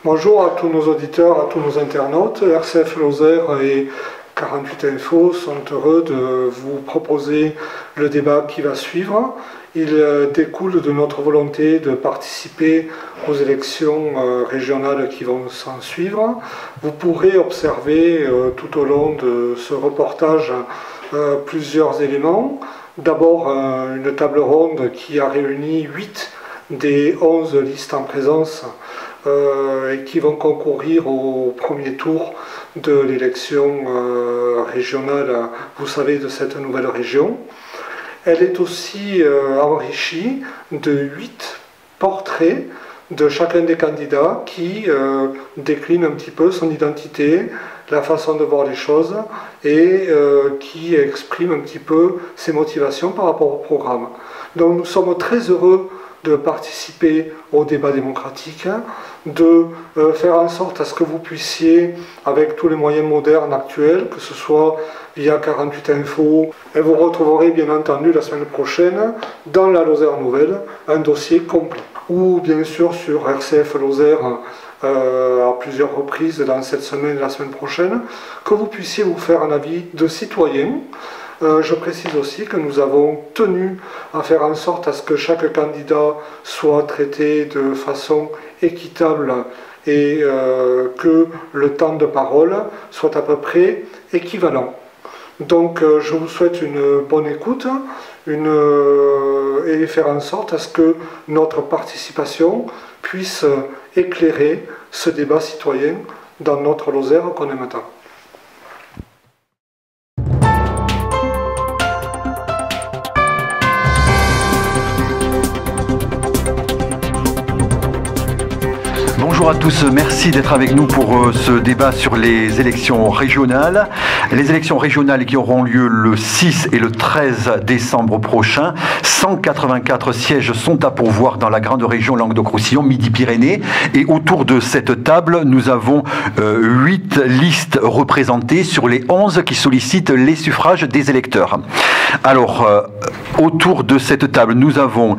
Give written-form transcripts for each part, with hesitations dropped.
Bonjour à tous nos auditeurs, à tous nos internautes. RCF Lozère et 48 Info sont heureux de vous proposer le débat qui va suivre. Il découle de notre volonté de participer aux élections régionales qui vont s'en suivre. Vous pourrez observer tout au long de ce reportage plusieurs éléments. D'abord, une table ronde qui a réuni 8 des 11 listes en présence et qui vont concourir au premier tour de l'élection régionale, vous savez, de cette nouvelle région. Elle est aussi enrichie de 8 portraits de chacun des candidats qui décline un petit peu son identité, la façon de voir les choses et qui exprime un petit peu ses motivations par rapport au programme. Donc nous sommes très heureux de participer au débat démocratique, de faire en sorte à ce que vous puissiez, avec tous les moyens modernes actuels, que ce soit via 48 Info, et vous retrouverez bien entendu la semaine prochaine, dans la Lozère Nouvelle, un dossier complet. Ou bien sûr sur RCF Lozère, à plusieurs reprises dans cette semaine et la semaine prochaine, que vous puissiez vous faire un avis de citoyen. Je précise aussi que nous avons tenu à faire en sorte à ce que chaque candidat soit traité de façon équitable et que le temps de parole soit à peu près équivalent. Donc je vous souhaite une bonne écoute et faire en sorte à ce que notre participation puisse éclairer ce débat citoyen dans notre Lozère qu'on aime tant. Bonjour à tous, merci d'être avec nous pour ce débat sur les élections régionales. Les élections régionales qui auront lieu le 6 et le 13 décembre prochain. 184 sièges sont à pourvoir dans la grande région Languedoc-Roussillon, Midi-Pyrénées. Et autour de cette table, nous avons 8 listes représentées sur les 11 qui sollicitent les suffrages des électeurs. Alors, autour de cette table, nous avons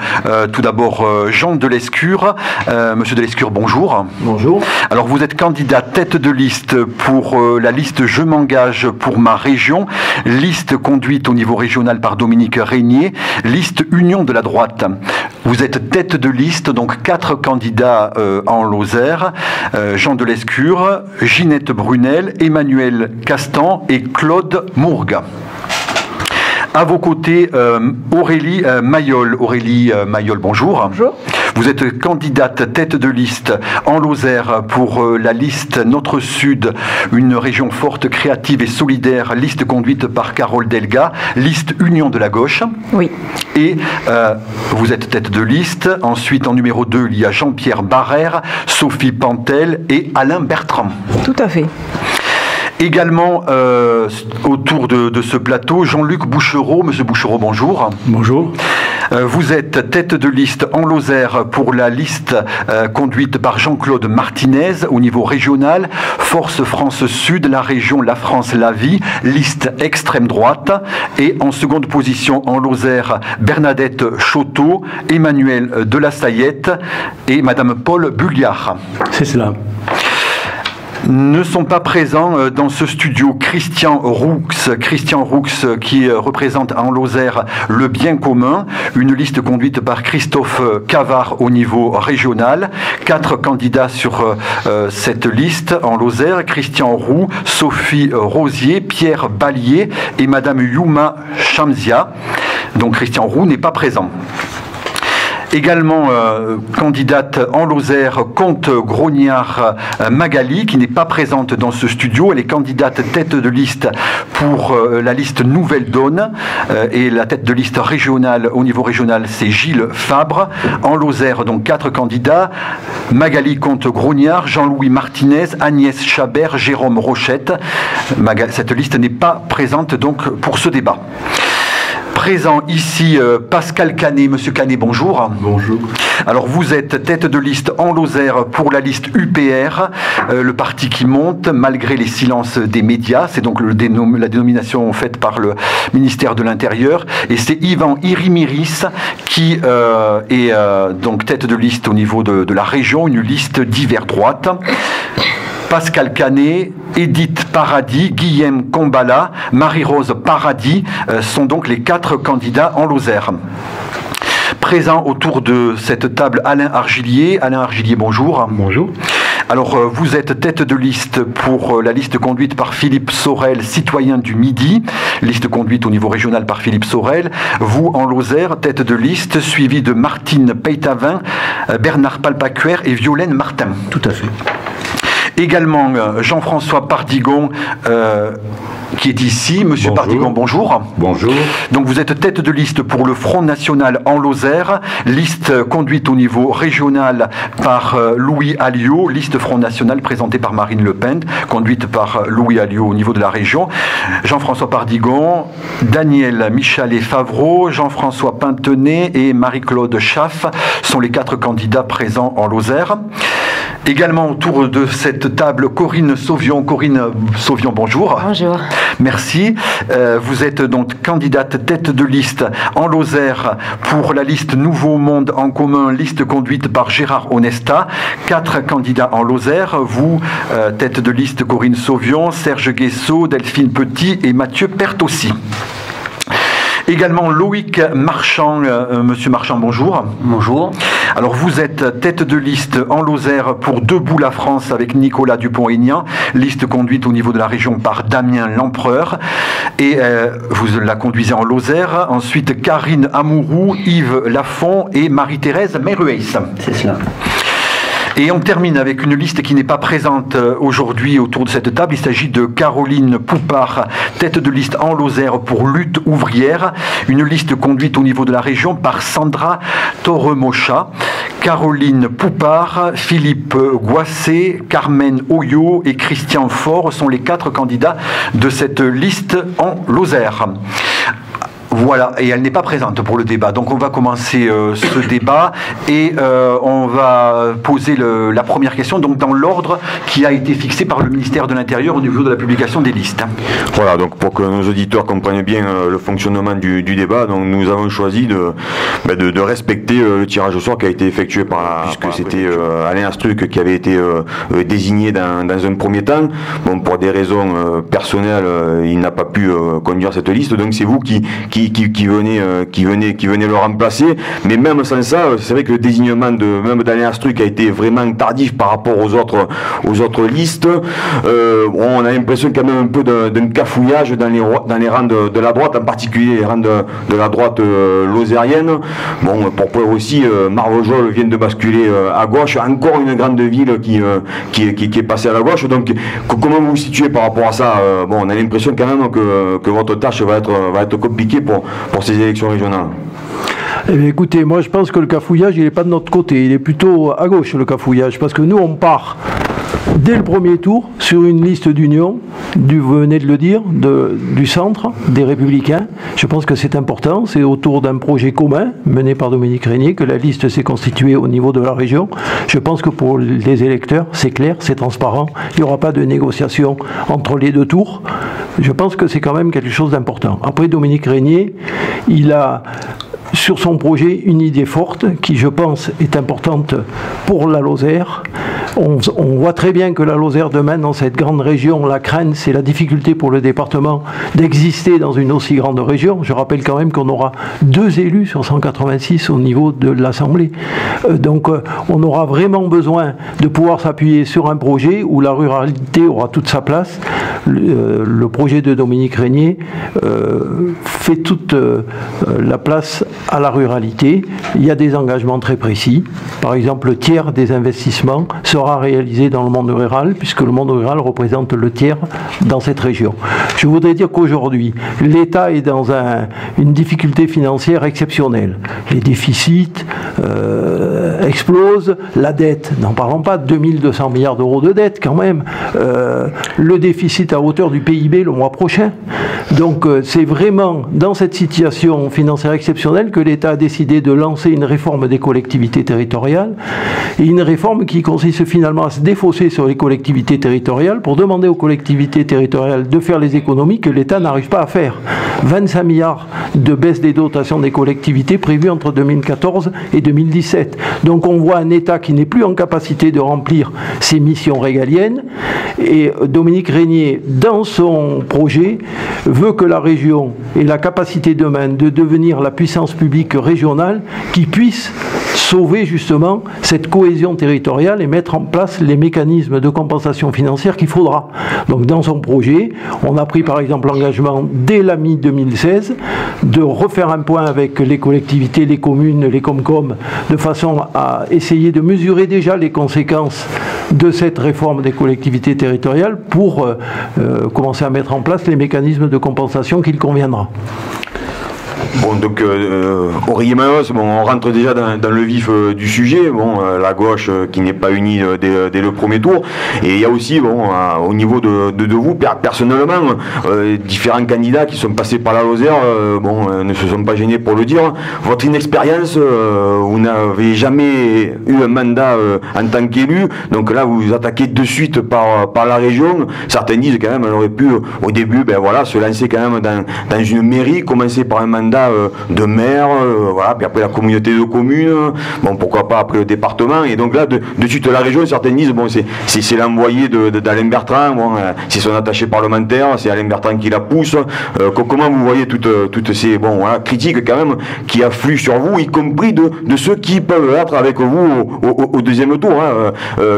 tout d'abord Jean Delescure. Monsieur Delescure, bonjour. Bonjour. Alors vous êtes candidat tête de liste pour la liste Je m'engage pour ma région, liste conduite au niveau régional par Dominique Régnier, liste Union de la droite. Vous êtes tête de liste, donc 4 candidats en Lozère, Jean Delescure, Ginette Brunel, Emmanuel Castan et Claude Mourgue. À vos côtés, Aurélie Mayol. Aurélie Mayol, bonjour. Bonjour. Vous êtes candidate tête de liste en Lozère pour la liste Notre Sud, une région forte, créative et solidaire, liste conduite par Carole Delga, liste Union de la gauche. Oui. Et vous êtes tête de liste. Ensuite, en numéro 2, il y a Jean-Pierre Barrère, Sophie Pantel et Alain Bertrand. Tout à fait. Également, autour de ce plateau, Jean-Luc Bouchereau. Monsieur Bouchereau, bonjour. Bonjour. Vous êtes tête de liste en Lozère pour la liste conduite par Jean-Claude Martinez au niveau régional, Force France Sud, la région La France La Vie, liste extrême droite. Et en seconde position en Lozère, Bernadette Choteau, Emmanuel Delasayette et Madame Paul Bulliard. C'est cela. Ne sont pas présents dans ce studio Christian Roux qui représente en Lozère le bien commun, une liste conduite par Christophe Cavard au niveau régional. 4 candidats sur cette liste en Lozère, Christian Roux, Sophie Rosier, Pierre Ballier et Madame Youma Chamzia. Donc Christian Roux n'est pas présent. Également candidate en Lozère, Comte Grognard Magali, qui n'est pas présente dans ce studio. Elle est candidate tête de liste pour la liste Nouvelle Donne. Et la tête de liste régionale, au niveau régional, c'est Gilles Fabre. En Lozère, donc 4 candidats. Magali Comte Grognard, Jean-Louis Martinez, Agnès Chabert, Jérôme Rochette. Cette liste n'est pas présente donc pour ce débat. Présent ici Pascal Canet. Monsieur Canet, bonjour. Bonjour. Alors vous êtes tête de liste en Lozère pour la liste UPR, le parti qui monte malgré les silences des médias. C'est donc la dénomination faite par le ministère de l'Intérieur. Et c'est Yvan Irimiris qui est donc tête de liste au niveau de la région, une liste d'hiver droite. Pascal Canet, Edith Paradis, Guillaume Combala, Marie-Rose Paradis sont donc les 4 candidats en Lozère. Présent autour de cette table, Alain Argilier. Alain Argilier, bonjour. Bonjour. Alors, vous êtes tête de liste pour la liste conduite par Philippe Sorel, citoyen du Midi. Liste conduite au niveau régional par Philippe Sorel. Vous, en Lozère, tête de liste, suivi de Martine Peytavin, Bernard Palpacuer et Violaine Martin. Tout à fait. Également, Jean-François Pardigon, qui est ici. Monsieur Bonjour. Pardigon, bonjour. Bonjour. Donc vous êtes tête de liste pour le Front National en Lozère, liste conduite au niveau régional par Louis Alliot, liste Front National présentée par Marine Le Pen, conduite par Louis Alliot au niveau de la région. Jean-François Pardigon, Daniel Michalet-Favreau, Jean-François Pintenet et Marie-Claude Schaff sont les 4 candidats présents en Lozère. Également autour de cette table, Corinne Sauvion. Corinne Sauvion, bonjour. Bonjour. Merci. Vous êtes donc candidate tête de liste en Lozère pour la liste Nouveau Monde en commun, liste conduite par Gérard Onesta. 4 candidats en Lozère. Vous, tête de liste Corinne Sauvion, Serge Guessot, Delphine Petit et Mathieu Pertossi. Également Loïc Marchand. Monsieur Marchand, bonjour. Bonjour. Alors vous êtes tête de liste en Lozère pour Debout la France avec Nicolas Dupont-Aignan, liste conduite au niveau de la région par Damien Lempereur. Et vous la conduisez en Lozère. Ensuite Karine Amouroux, Yves Lafont et Marie-Thérèse Merueis. C'est cela. Et on termine avec une liste qui n'est pas présente aujourd'hui autour de cette table. Il s'agit de Caroline Poupard, tête de liste en Lozère pour Lutte ouvrière. Une liste conduite au niveau de la région par Sandra Toremocha. Caroline Poupard, Philippe Goissé, Carmen Oyo et Christian Faure sont les 4 candidats de cette liste en Lozère. Voilà, et elle n'est pas présente pour le débat. Donc on va commencer ce débat et on va poser la première question, donc dans l'ordre qui a été fixé par le ministère de l'Intérieur au niveau de la publication des listes. Voilà, donc pour que nos auditeurs comprennent bien le fonctionnement du débat, donc nous avons choisi de respecter le tirage au sort qui a été effectué puisque c'était Alain Astruc qui avait été désigné dans un premier temps. Bon, pour des raisons personnelles, il n'a pas pu conduire cette liste, donc c'est vous qui venez le remplacer. Mais même sans ça, c'est vrai que le désignement d'Alain Astruc a été vraiment tardif par rapport aux autres listes. On a l'impression quand même un peu d'un cafouillage dans les rangs de la droite, en particulier les rangs de la droite lozérienne. Bon, pour preuve aussi, Marvejols vient de basculer à gauche, encore une grande ville qui est passée à la gauche. Donc comment vous vous situez par rapport à ça? Bon, on a l'impression quand même que votre tâche va être compliquée pour ces élections régionales. Eh bien, écoutez, moi je pense que le cafouillage, il n'est pas de notre côté, il est plutôt à gauche le cafouillage, parce que nous on part dès le premier tour sur une liste d'union, vous venez de le dire, du centre, des Républicains. Je pense que c'est important, c'est autour d'un projet commun mené par Dominique Régnier que la liste s'est constituée au niveau de la région. Je pense que pour les électeurs, c'est clair, c'est transparent, il n'y aura pas de négociation entre les 2 tours. Je pense que c'est quand même quelque chose d'important. Après, Dominique Régnier, il a sur son projet une idée forte qui, je pense, est importante pour la Lozère. On voit très bien que la Lozère demain, dans cette grande région, la crainte, c'est la difficulté pour le département d'exister dans une aussi grande région. Je rappelle quand même qu'on aura 2 élus sur 186 au niveau de l'Assemblée. Donc on aura vraiment besoin de pouvoir s'appuyer sur un projet où la ruralité aura toute sa place. Le projet de Dominique Régnier fait toute la place à la ruralité. Il y a des engagements très précis. Par exemple, le tiers des investissements sera réalisé dans le monde rural, puisque le monde rural représente le tiers dans cette région. Je voudrais dire qu'aujourd'hui, l'État est dans une difficulté financière exceptionnelle. Les déficits explosent, la dette, n'en parlons pas, 2200 milliards d'euros de dette quand même, le déficit à hauteur du PIB le mois prochain. Donc c'est vraiment dans cette situation financière exceptionnelle que l'État a décidé de lancer une réforme des collectivités territoriales, et une réforme qui consiste finalement à se défausser sur les collectivités territoriales pour demander aux collectivités territoriales de faire les économies que l'État n'arrive pas à faire. 25 milliards de baisse des dotations des collectivités prévues entre 2014 et 2017. Donc on voit un État qui n'est plus en capacité de remplir ses missions régaliennes, et Dominique Régnier, dans son projet, veut que la région ait la capacité demain de devenir la puissance publique régionale qui puisse sauver justement cette cohésion territoriale et mettre en place les mécanismes de compensation financière qu'il faudra. Donc dans son projet, on a pris par exemple l'engagement dès la mi-2016 de refaire un point avec les collectivités, les communes, les Comcom, de façon à essayer de mesurer déjà les conséquences de cette réforme des collectivités territoriales pour commencer à mettre en place les mécanismes de compensation qu'il conviendra. Bon, donc Aurélien Mayos, bon, on rentre déjà dans le vif du sujet. Bon, la gauche qui n'est pas unie dès le premier tour, et il y a aussi, bon, au niveau de vous personnellement, différents candidats qui sont passés par la Lozère, bon, ne se sont pas gênés pour le dire. Votre inexpérience, vous n'avez jamais eu un mandat en tant qu'élu, donc là vous vous attaquez de suite par la région. Certains disent quand même, elle aurait pu au début, ben voilà, se lancer quand même dans une mairie, commencer par un mandat de maire, voilà, puis après la communauté de communes, bon, pourquoi pas après le département, et donc là de suite la région, certains disent bon, c'est l'envoyé d'Alain Bertrand, bon, c'est son attaché parlementaire, c'est Alain Bertrand qui la pousse. Comment vous voyez toutes ces, bon, voilà, critiques quand même qui affluent sur vous, y compris de ceux qui peuvent être avec vous au deuxième tour, hein.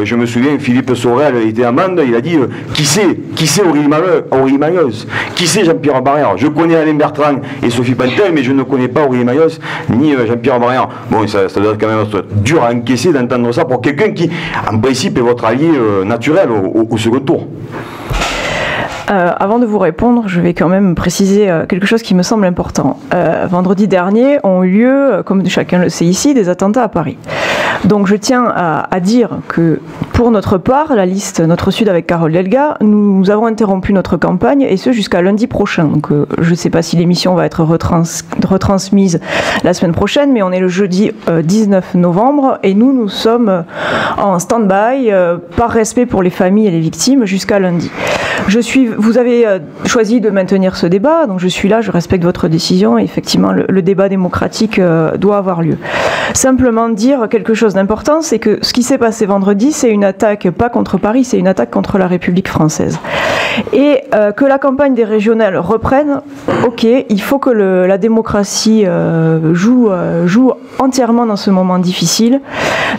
Je me souviens, Philippe Sorel était à Mende, il a dit qui c'est Aurélien Mayos, qui c'est Jean-Pierre Barrère, je connais Alain Bertrand et Sophie Pantel, mais je ne connais pas Aurélien Mayos ni Jean-Pierre Barrère. Bon, ça doit quand même être dur à encaisser d'entendre ça pour quelqu'un qui, en principe, est votre allié naturel au second tour. Avant de vous répondre, je vais quand même préciser quelque chose qui me semble important. Vendredi dernier ont eu lieu, comme chacun le sait ici, des attentats à Paris. Donc je tiens à dire que pour notre part, la liste Notre Sud avec Carole Delga, nous avons interrompu notre campagne, et ce jusqu'à lundi prochain. Donc je ne sais pas si l'émission va être retransmise la semaine prochaine, mais on est le jeudi 19 novembre et nous sommes en stand-by par respect pour les familles et les victimes jusqu'à lundi. Vous avez choisi de maintenir ce débat, donc je suis là, je respecte votre décision, et effectivement le débat démocratique doit avoir lieu. Simplement dire quelque chose d'important, c'est que ce qui s'est passé vendredi, c'est une attaque, pas contre Paris, c'est une attaque contre la République française. Et que la campagne des régionales reprenne, ok, il faut que la démocratie joue entièrement dans ce moment difficile,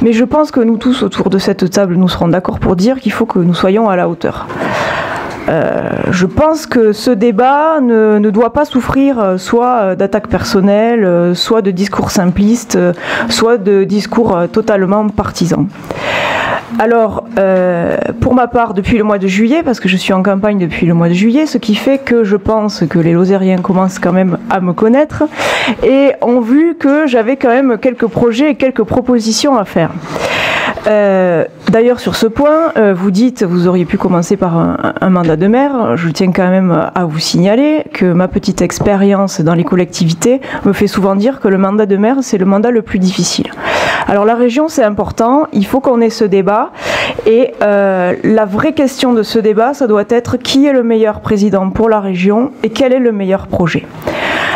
mais je pense que nous tous autour de cette table, nous serons d'accord pour dire qu'il faut que nous soyons à la hauteur. Je pense que ce débat ne doit pas souffrir soit d'attaques personnelles, soit de discours simplistes, soit de discours totalement partisans. Alors, pour ma part, depuis le mois de juillet, parce que je suis en campagne depuis le mois de juillet, ce qui fait que je pense que les Lozériens commencent quand même à me connaître et ont vu que j'avais quand même quelques projets et quelques propositions à faire. D'ailleurs, sur ce point, vous dites, vous auriez pu commencer par un mandat de maire. Je tiens quand même à vous signaler que ma petite expérience dans les collectivités me fait souvent dire que le mandat de maire, c'est le mandat le plus difficile. Alors la région, c'est important, il faut qu'on ait ce débat, et la vraie question de ce débat, ça doit être qui est le meilleur président pour la région et quel est le meilleur projet.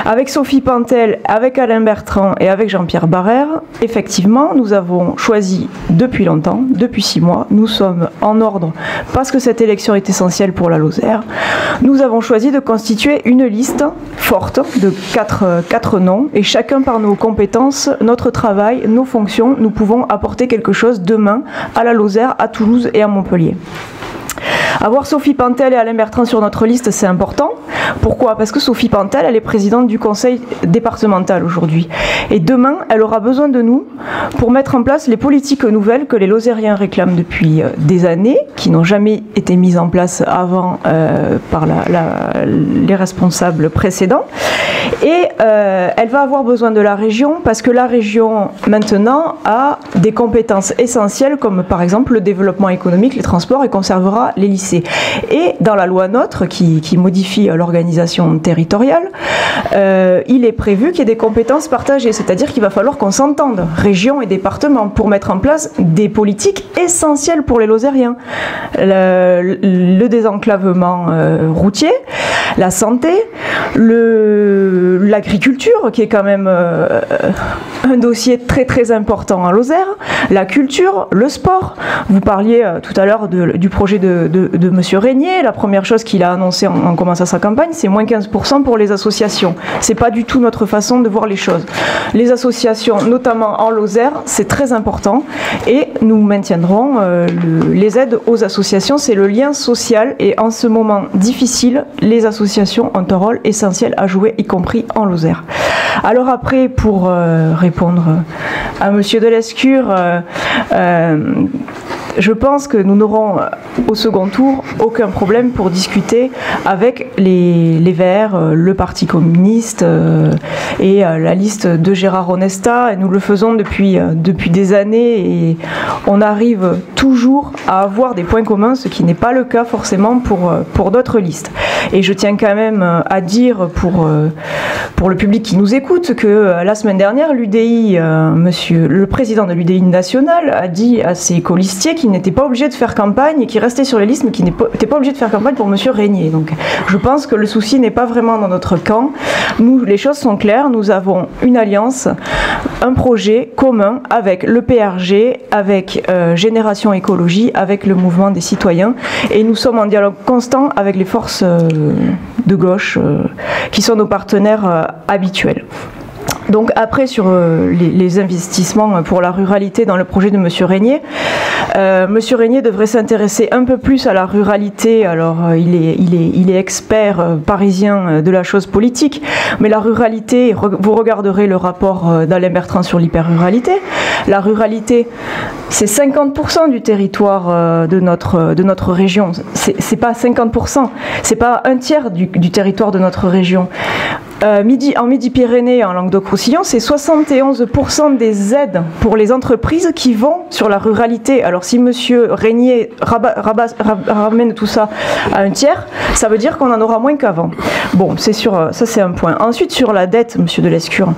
Avec Sophie Pantel, avec Alain Bertrand et avec Jean-Pierre Barrère, effectivement, nous avons choisi depuis longtemps, depuis 6 mois, nous sommes en ordre parce que cette élection est essentielle pour la Lozère. Nous avons choisi de constituer une liste forte de 4 noms, et chacun par nos compétences, notre travail, nos fonctions, nous pouvons apporter quelque chose demain à la Lozère, à Toulouse et à Montpellier. Avoir Sophie Pantel et Alain Bertrand sur notre liste, c'est important. Pourquoi ? Parce que Sophie Pantel, elle est présidente du conseil départemental aujourd'hui. Et demain, elle aura besoin de nous pour mettre en place les politiques nouvelles que les Lozériens réclament depuis des années, qui n'ont jamais été mises en place avant par les responsables précédents. Et elle va avoir besoin de la région parce que la région maintenant a des compétences essentielles comme par exemple le développement économique, les transports, et conservera les lycées. Et dans la loi NOTRe qui modifie l'organisation territoriale, il est prévu qu'il y ait des compétences partagées, c'est-à-dire qu'il va falloir qu'on s'entende, région et département, pour mettre en place des politiques essentielles pour les Lozériens. Le désenclavement routier, la santé, l'agriculture, qui est quand même un dossier très très important en Lozère, la culture, le sport. Vous parliez tout à l'heure du projet de M. Régnier. La première chose qu'il a annoncé en commençant sa campagne, c'est moins 15% pour les associations. C'est pas du tout notre façon de voir les choses. Les associations, notamment en Lozère, c'est très important et nous maintiendrons les aides aux associations. C'est le lien social et en ce moment difficile, les associations ont un rôle essentiel à jouer, y compris en Lozère. Alors après, pour répondre à Monsieur Delescure, je pense que nous n'aurons au second tour aucun problème pour discuter avec les Verts, le Parti communiste et la liste de Gérard Onesta. Et nous le faisons depuis des années et on arrive toujours à avoir des points communs, ce qui n'est pas le cas forcément pour d'autres listes. Et je tiens quand même à dire pour le public qui nous écoute que la semaine dernière, l'UDI, le président de l'UDI national a dit à ses colistiers qu'il n'était pas obligé de faire campagne et qu'il restait sur les listes mais qu'il n'était pas obligé de faire campagne pour M. Régnier. Donc je pense que le souci n'est pas vraiment dans notre camp. Nous, les choses sont claires, nous avons une alliance, un projet commun avec le PRG, avec Génération Écologie, avec le mouvement des citoyens et nous sommes en dialogue constant avec les forces de gauche qui sont nos partenaires habituels. Donc après sur les investissements pour la ruralité dans le projet de M. Régnier, M. Régnier devrait s'intéresser un peu plus à la ruralité. Alors il est expert parisien de la chose politique, mais la ruralité, vous regarderez le rapport d'Alain Bertrand sur l'hyper-ruralité, la ruralité c'est 50% du territoire de notre région, c'est pas 50%, c'est pas un tiers du territoire de notre région. En Midi-Pyrénées et en Languedoc-Roussillon, c'est 71% des aides pour les entreprises qui vont sur la ruralité. Alors si M. Régnier ramène tout ça à un tiers, ça veut dire qu'on en aura moins qu'avant. Bon, ça c'est un point. Ensuite, sur la dette, M. Delescure,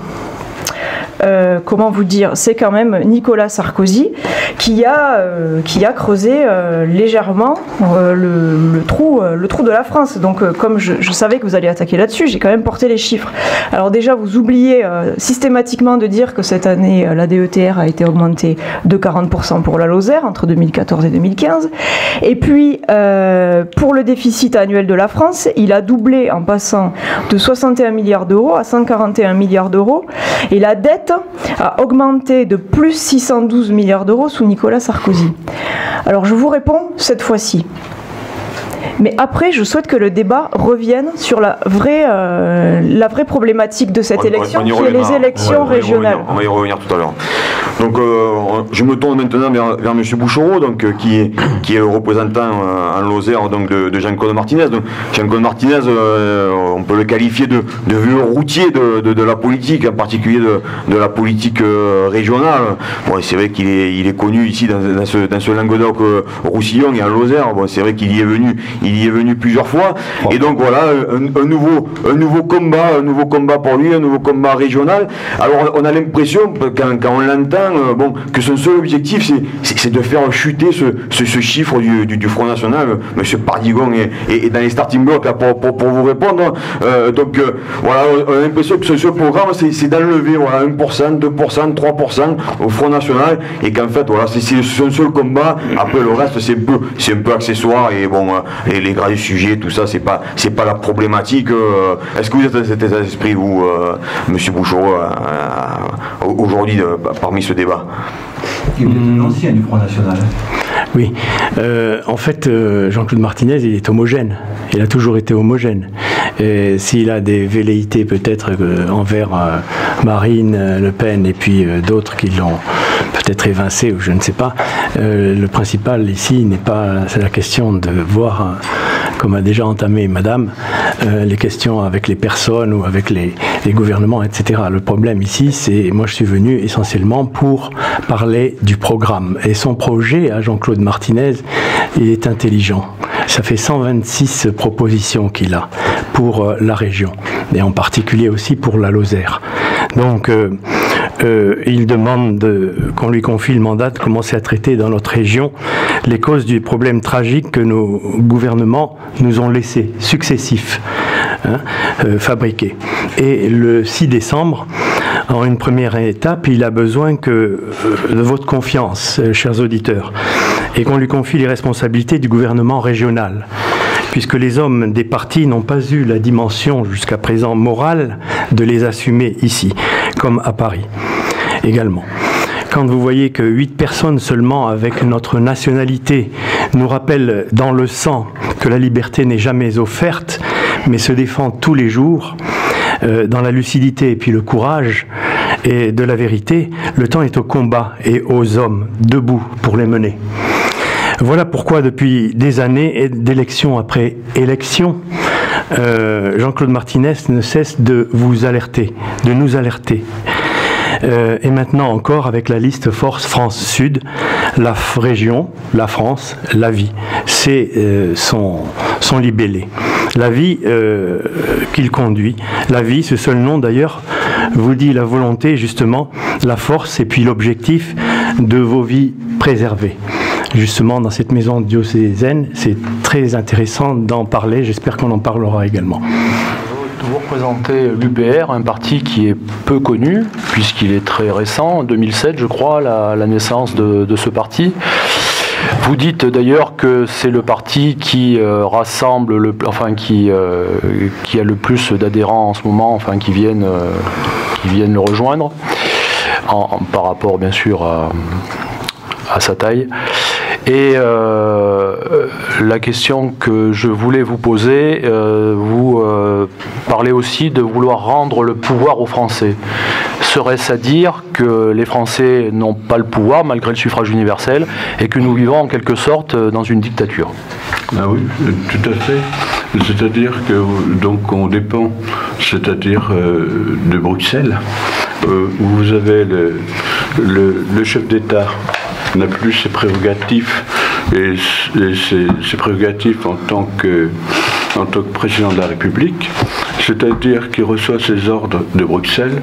comment vous dire, c'est quand même Nicolas Sarkozy qui a creusé légèrement le trou de la France. Donc comme je savais que vous alliez attaquer là-dessus, j'ai quand même porté les chiffres. Alors déjà, vous oubliez systématiquement de dire que cette année, la DETR a été augmentée de 40% pour la Lozère entre 2014 et 2015. Et puis, pour le déficit annuel de la France, il a doublé en passant de 61 milliards d'euros à 141 milliards d'euros. Et la dette a augmenté de plus 612 milliards d'euros sous Nicolas Sarkozy. Alors je vous réponds cette fois-ci. Mais après, je souhaite que le débat revienne sur la vraie problématique de cette élection, qui est les élections régionales. On va y revenir tout à l'heure. Donc, je me tourne maintenant vers M. Bouchereau, donc, qui est le représentant en Lozère donc, de Jean-Claude Martinez. Donc, Jean-Claude Martinez, on peut le qualifier de vieux routier de la politique, en particulier de la politique régionale. Bon, c'est vrai qu'il est connu ici dans ce Languedoc-Roussillon et en Lozère. Bon, c'est vrai qu'il y est venu plusieurs fois. Et donc voilà, un nouveau combat pour lui, un nouveau combat régional. Alors on a l'impression, quand on l'entend, que son seul objectif c'est de faire chuter ce chiffre du Front National. M. Pardigon est dans les starting blocks là, pour vous répondre. Voilà, on a l'impression que ce programme c'est d'enlever 1%, 2%, 3% au Front National et qu'en fait voilà, c'est son seul combat. Après le reste c'est un peu accessoire et bon, les grands sujets, tout ça, c'est pas la problématique. Est-ce que vous êtes dans cet état d'esprit, vous, M. Bouchereau, aujourd'hui, parmi ce débat? Il est l'ancien du Front National. Oui, en fait, Jean-Claude Martinez, il est homogène. Il a toujours été homogène. S'il a des velléités peut-être envers Marine Le Pen et puis d'autres qui l'ont peut-être évincé ou je ne sais pas, le principal ici n'est pas, c'est la question de voir, comme a déjà entamé Madame, les questions avec les personnes ou avec les gouvernements, etc. Le problème ici, c'est, moi je suis venu essentiellement pour parler du programme. Et son projet à Jean-Claude Martinez, il est intelligent. Ça fait 126 propositions qu'il a pour la région, et en particulier aussi pour la Lozère. Donc, il demande qu'on lui confie le mandat de commencer à traiter dans notre région les causes du problème tragique que nos gouvernements nous ont laissés, successifs, fabriqués. Et le 6 décembre, en une première étape, il a besoin de votre confiance, chers auditeurs, et qu'on lui confie les responsabilités du gouvernement régional, puisque les hommes des partis n'ont pas eu la dimension jusqu'à présent morale de les assumer ici, comme à Paris également. Quand vous voyez que 8 personnes seulement avec notre nationalité nous rappellent dans le sang que la liberté n'est jamais offerte, mais se défend tous les jours, dans la lucidité et puis le courage et de la vérité, le temps est au combat et aux hommes debout pour les mener. Voilà pourquoi depuis des années, et d'élection après élection, Jean-Claude Martinez ne cesse de vous alerter, de nous alerter. Et maintenant encore avec la liste Force France Sud, la région, la France, la vie. C'est son libellé. La vie qu'il conduit. La vie, ce seul nom d'ailleurs, vous dit la volonté justement, la force et puis l'objectif de vos vies préservées. Justement, dans cette maison diocésaine, c'est très intéressant d'en parler. J'espère qu'on en parlera également. Vous représentez l'UPR, un parti qui est peu connu, puisqu'il est très récent, en 2007, je crois, la naissance de ce parti. Vous dites d'ailleurs que c'est le parti qui rassemble, qui a le plus d'adhérents en ce moment, qui viennent le rejoindre, par rapport bien sûr à sa taille. Et la question que je voulais vous poser, vous parlez aussi de vouloir rendre le pouvoir aux Français. Serait-ce à dire que les Français n'ont pas le pouvoir malgré le suffrage universel et que nous vivons en quelque sorte dans une dictature? Ah oui, tout à fait. C'est-à-dire que donc on dépend, c'est-à-dire de Bruxelles, où vous avez le chef d'État n'a plus ses prérogatives et ses prérogatives en tant que président de la République, c'est-à-dire qu'il reçoit ses ordres de Bruxelles.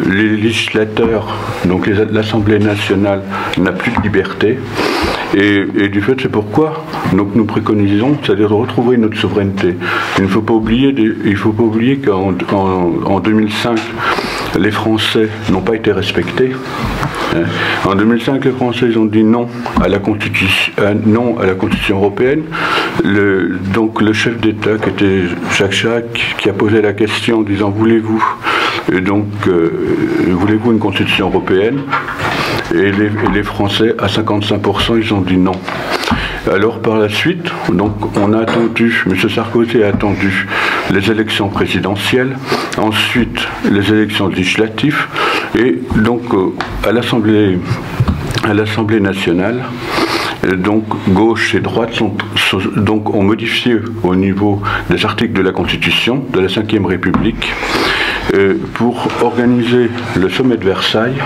Les législateurs, donc l'Assemblée nationale, n'a plus de liberté. Et du fait, c'est pourquoi donc nous préconisons, c'est-à-dire de retrouver notre souveraineté. Il ne faut pas oublier qu'en 2005, les Français n'ont pas été respectés. En 2005, les Français ont dit non à la Constitution européenne. Donc le chef d'État, qui était Jacques Chirac, qui a posé la question en disant voulez-vous une Constitution européenne? Et les Français, à 55%, ils ont dit non. Alors par la suite, donc on a attendu, M. Sarkozy a attendu les élections présidentielles, ensuite les élections législatives, et donc à l'Assemblée nationale, donc gauche et droite ont modifié au niveau des articles de la Constitution de la Ve République pour organiser le sommet de Versailles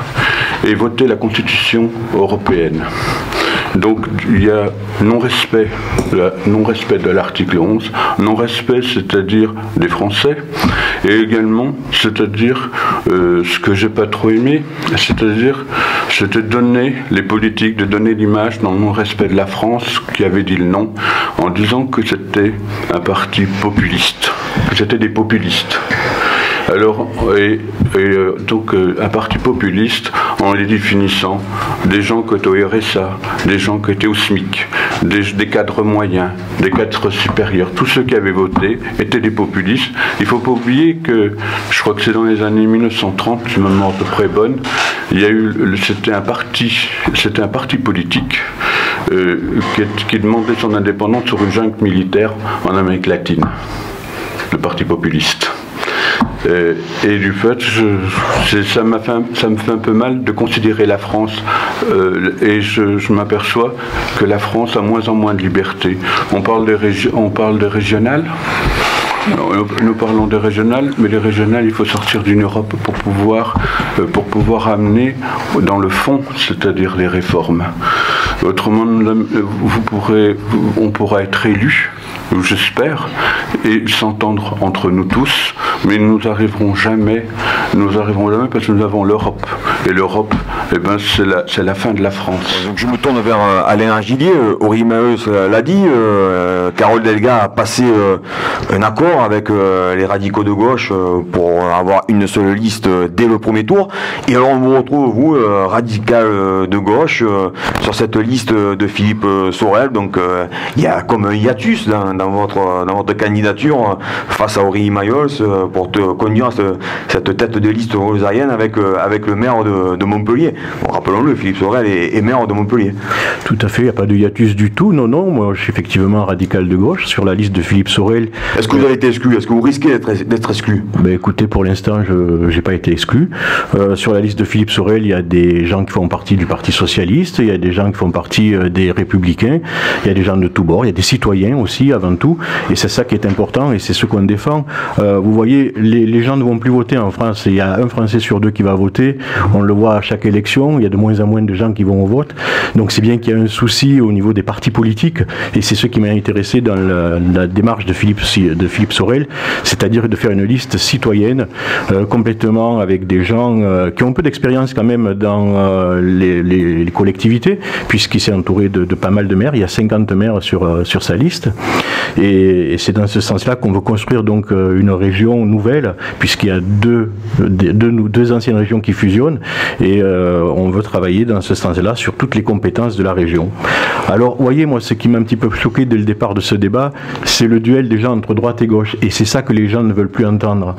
et voter la Constitution européenne. Donc il y a non-respect de l'article 11, non-respect c'est-à-dire des Français, et également c'est-à-dire ce que j'ai pas trop aimé, c'est-à-dire c'était donner les politiques, de donner l'image dans le non-respect de la France qui avait dit le non, en disant que c'était un parti populiste, que c'était des populistes. Alors, donc un parti populiste en les définissant des gens qui étaient au RSA, des gens qui étaient au SMIC, des cadres moyens, des cadres supérieurs, tous ceux qui avaient voté étaient des populistes. Il ne faut pas oublier que, je crois que c'est dans les années 1930, je me demande à peu près bonne, il y a eu, c'était un parti politique qui demandait son indépendance sur une junte militaire en Amérique latine, le Parti populiste. Et du fait, ça me fait un peu mal de considérer la France, et je m'aperçois que la France a moins en moins de liberté. On parle des régionales. Nous parlons des régionales, mais les régionales, il faut sortir d'une Europe pour pouvoir amener dans le fond, c'est-à-dire les réformes. Autrement, on pourra être élu, j'espère, et s'entendre entre nous tous, mais nous n'arriverons jamais parce que nous avons l'Europe. Et l'Europe, eh ben, c'est la fin de la France. Donc je me tourne vers Alain Agillier. Aurélie Maheus l'a dit, Carole Delga a passé un accord avec les radicaux de gauche pour avoir une seule liste dès le premier tour. Et alors on vous retrouve, vous, radical de gauche, sur cette liste de Philippe Sorel. Donc il y a comme un hiatus dans votre candidature face à Aurélie Maheus pour te conduire cette tête de liste rosarienne avec le maire de Montpellier. Bon, rappelons-le, Philippe Sorel est maire de Montpellier. Tout à fait, il n'y a pas de hiatus du tout. Non, moi je suis effectivement radical de gauche sur la liste de Philippe Sorel. Est-ce que vous avez été exclu? Est-ce que vous risquez d'être exclu? Ben, écoutez, pour l'instant, je n'ai pas été exclu. Sur la liste de Philippe Sorel, il y a des gens qui font partie du Parti Socialiste, il y a des gens qui font partie des Républicains, il y a des gens de tous bords, il y a des citoyens aussi, avant tout, et c'est ça qui est important, et c'est ce qu'on défend. Vous voyez, les gens ne vont plus voter en France. Il y a un Français sur deux qui va voter. On le voit à chaque élection. Il y a de moins en moins de gens qui vont au vote. Donc c'est bien qu'il y a un souci au niveau des partis politiques. Et c'est ce qui m'a intéressé dans la démarche de Philippe Sorel, c'est-à-dire de faire une liste citoyenne complètement avec des gens qui ont un peu d'expérience quand même dans les collectivités, puisqu'il s'est entouré de pas mal de maires. Il y a 50 maires sur sa liste. Et c'est dans ce sens-là qu'on veut construire donc une région nouvelle, puisqu'il y a deux anciennes régions qui fusionnent, et on veut travailler dans ce sens-là sur toutes les compétences de la région. Alors, vous voyez, moi, ce qui m'a un petit peu choqué dès le départ de ce débat, c'est le duel des gens entre droite et gauche, et c'est ça que les gens ne veulent plus entendre.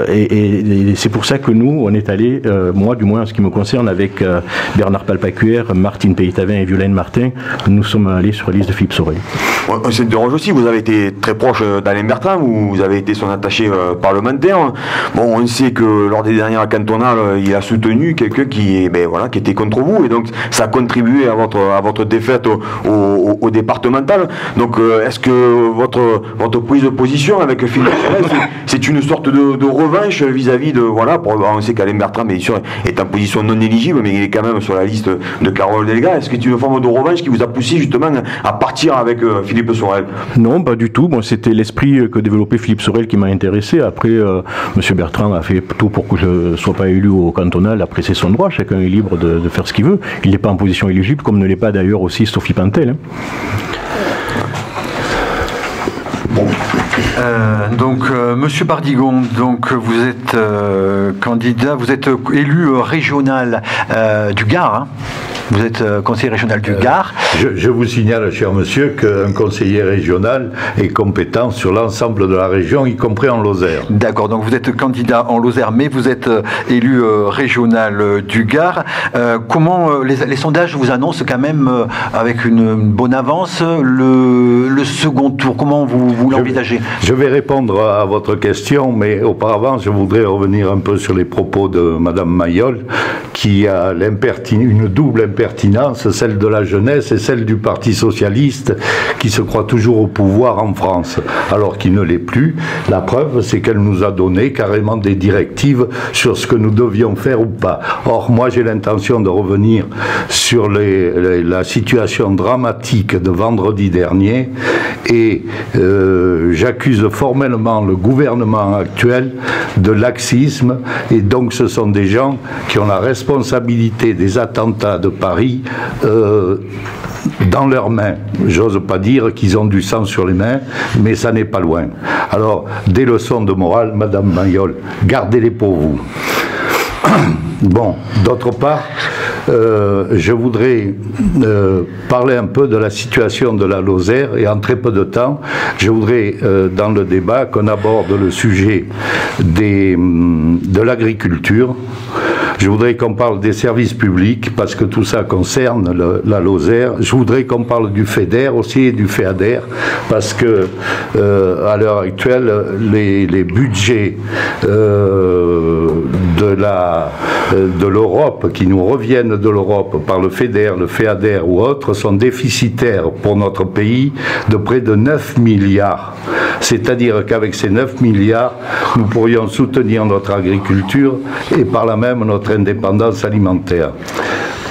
Et c'est pour ça que nous, on est allé, moi du moins en ce qui me concerne, avec Bernard Palpacuère, Martine Peytavin et Violaine Martin, nous sommes allés sur la liste de Philippe Sorel. On s'interroge aussi, vous avez été très proche d'Alain Bertrand, vous avez été son attaché parlementaire. Bon, on sait que lors des dernières cantonales, il a soutenu quelqu'un qui était contre vous, et donc ça a contribué à votre défaite au départemental. Donc est-ce que votre prise de position avec Philippe Sorel, c'est une sorte de revanche vis-à-vis de... Voilà, on sait qu'Alain Bertrand, bien sûr, est en position non éligible, mais il est quand même sur la liste de Carole Delga. Est-ce que c'est une forme de revanche qui vous a poussé justement à partir avec Philippe Sorel? Non, pas du tout. Bon, c'était l'esprit que développait Philippe Sorel qui m'a intéressé. Après, M. Bertrand a fait tout pour que je ne sois pas élu au cantonal. Après, c'est son droit. Chacun est libre de faire ce qu'il veut. Il n'est pas en position éligible, comme ne l'est pas d'ailleurs aussi Sophie Pantel. Hein. Bon. Monsieur Bardigon, donc vous êtes candidat, vous êtes élu régional du Gard. Hein. Vous êtes conseiller régional du Gard. Je vous signale, cher monsieur, qu'un conseiller régional est compétent sur l'ensemble de la région, y compris en Lozère. D'accord, donc vous êtes candidat en Lozère, mais vous êtes élu régional du Gard. Comment les sondages vous annoncent quand même avec une bonne avance le second tour? Comment vous l'envisagez? Je vais répondre à votre question, mais auparavant, je voudrais revenir un peu sur les propos de Madame Mayol, qui a une double impertinence, celle de la jeunesse et celle du Parti Socialiste, qui se croit toujours au pouvoir en France, alors qu'il ne l'est plus. La preuve, c'est qu'elle nous a donné carrément des directives sur ce que nous devions faire ou pas. Or, moi, j'ai l'intention de revenir sur la situation dramatique de vendredi dernier, et j'accuse formellement le gouvernement actuel de laxisme, et donc ce sont des gens qui ont la responsabilité des attentats de Paris dans leurs mains. J'ose pas dire qu'ils ont du sang sur les mains, mais ça n'est pas loin. Alors, des leçons de morale, Madame Mayol, gardez-les pour vous. Bon, d'autre part, je voudrais parler un peu de la situation de la Lozère, et en très peu de temps, je voudrais, dans le débat, qu'on aborde le sujet de l'agriculture, Je voudrais qu'on parle des services publics, parce que tout ça concerne la Lozère. Je voudrais qu'on parle du FEDER aussi et du FEADER, parce que à l'heure actuelle, les budgets de l'Europe, qui nous reviennent de l'Europe par le FEDER, le FEADER ou autres, sont déficitaires pour notre pays de près de 9 milliards. C'est-à-dire qu'avec ces 9 milliards, nous pourrions soutenir notre agriculture et par là même notre indépendance alimentaire.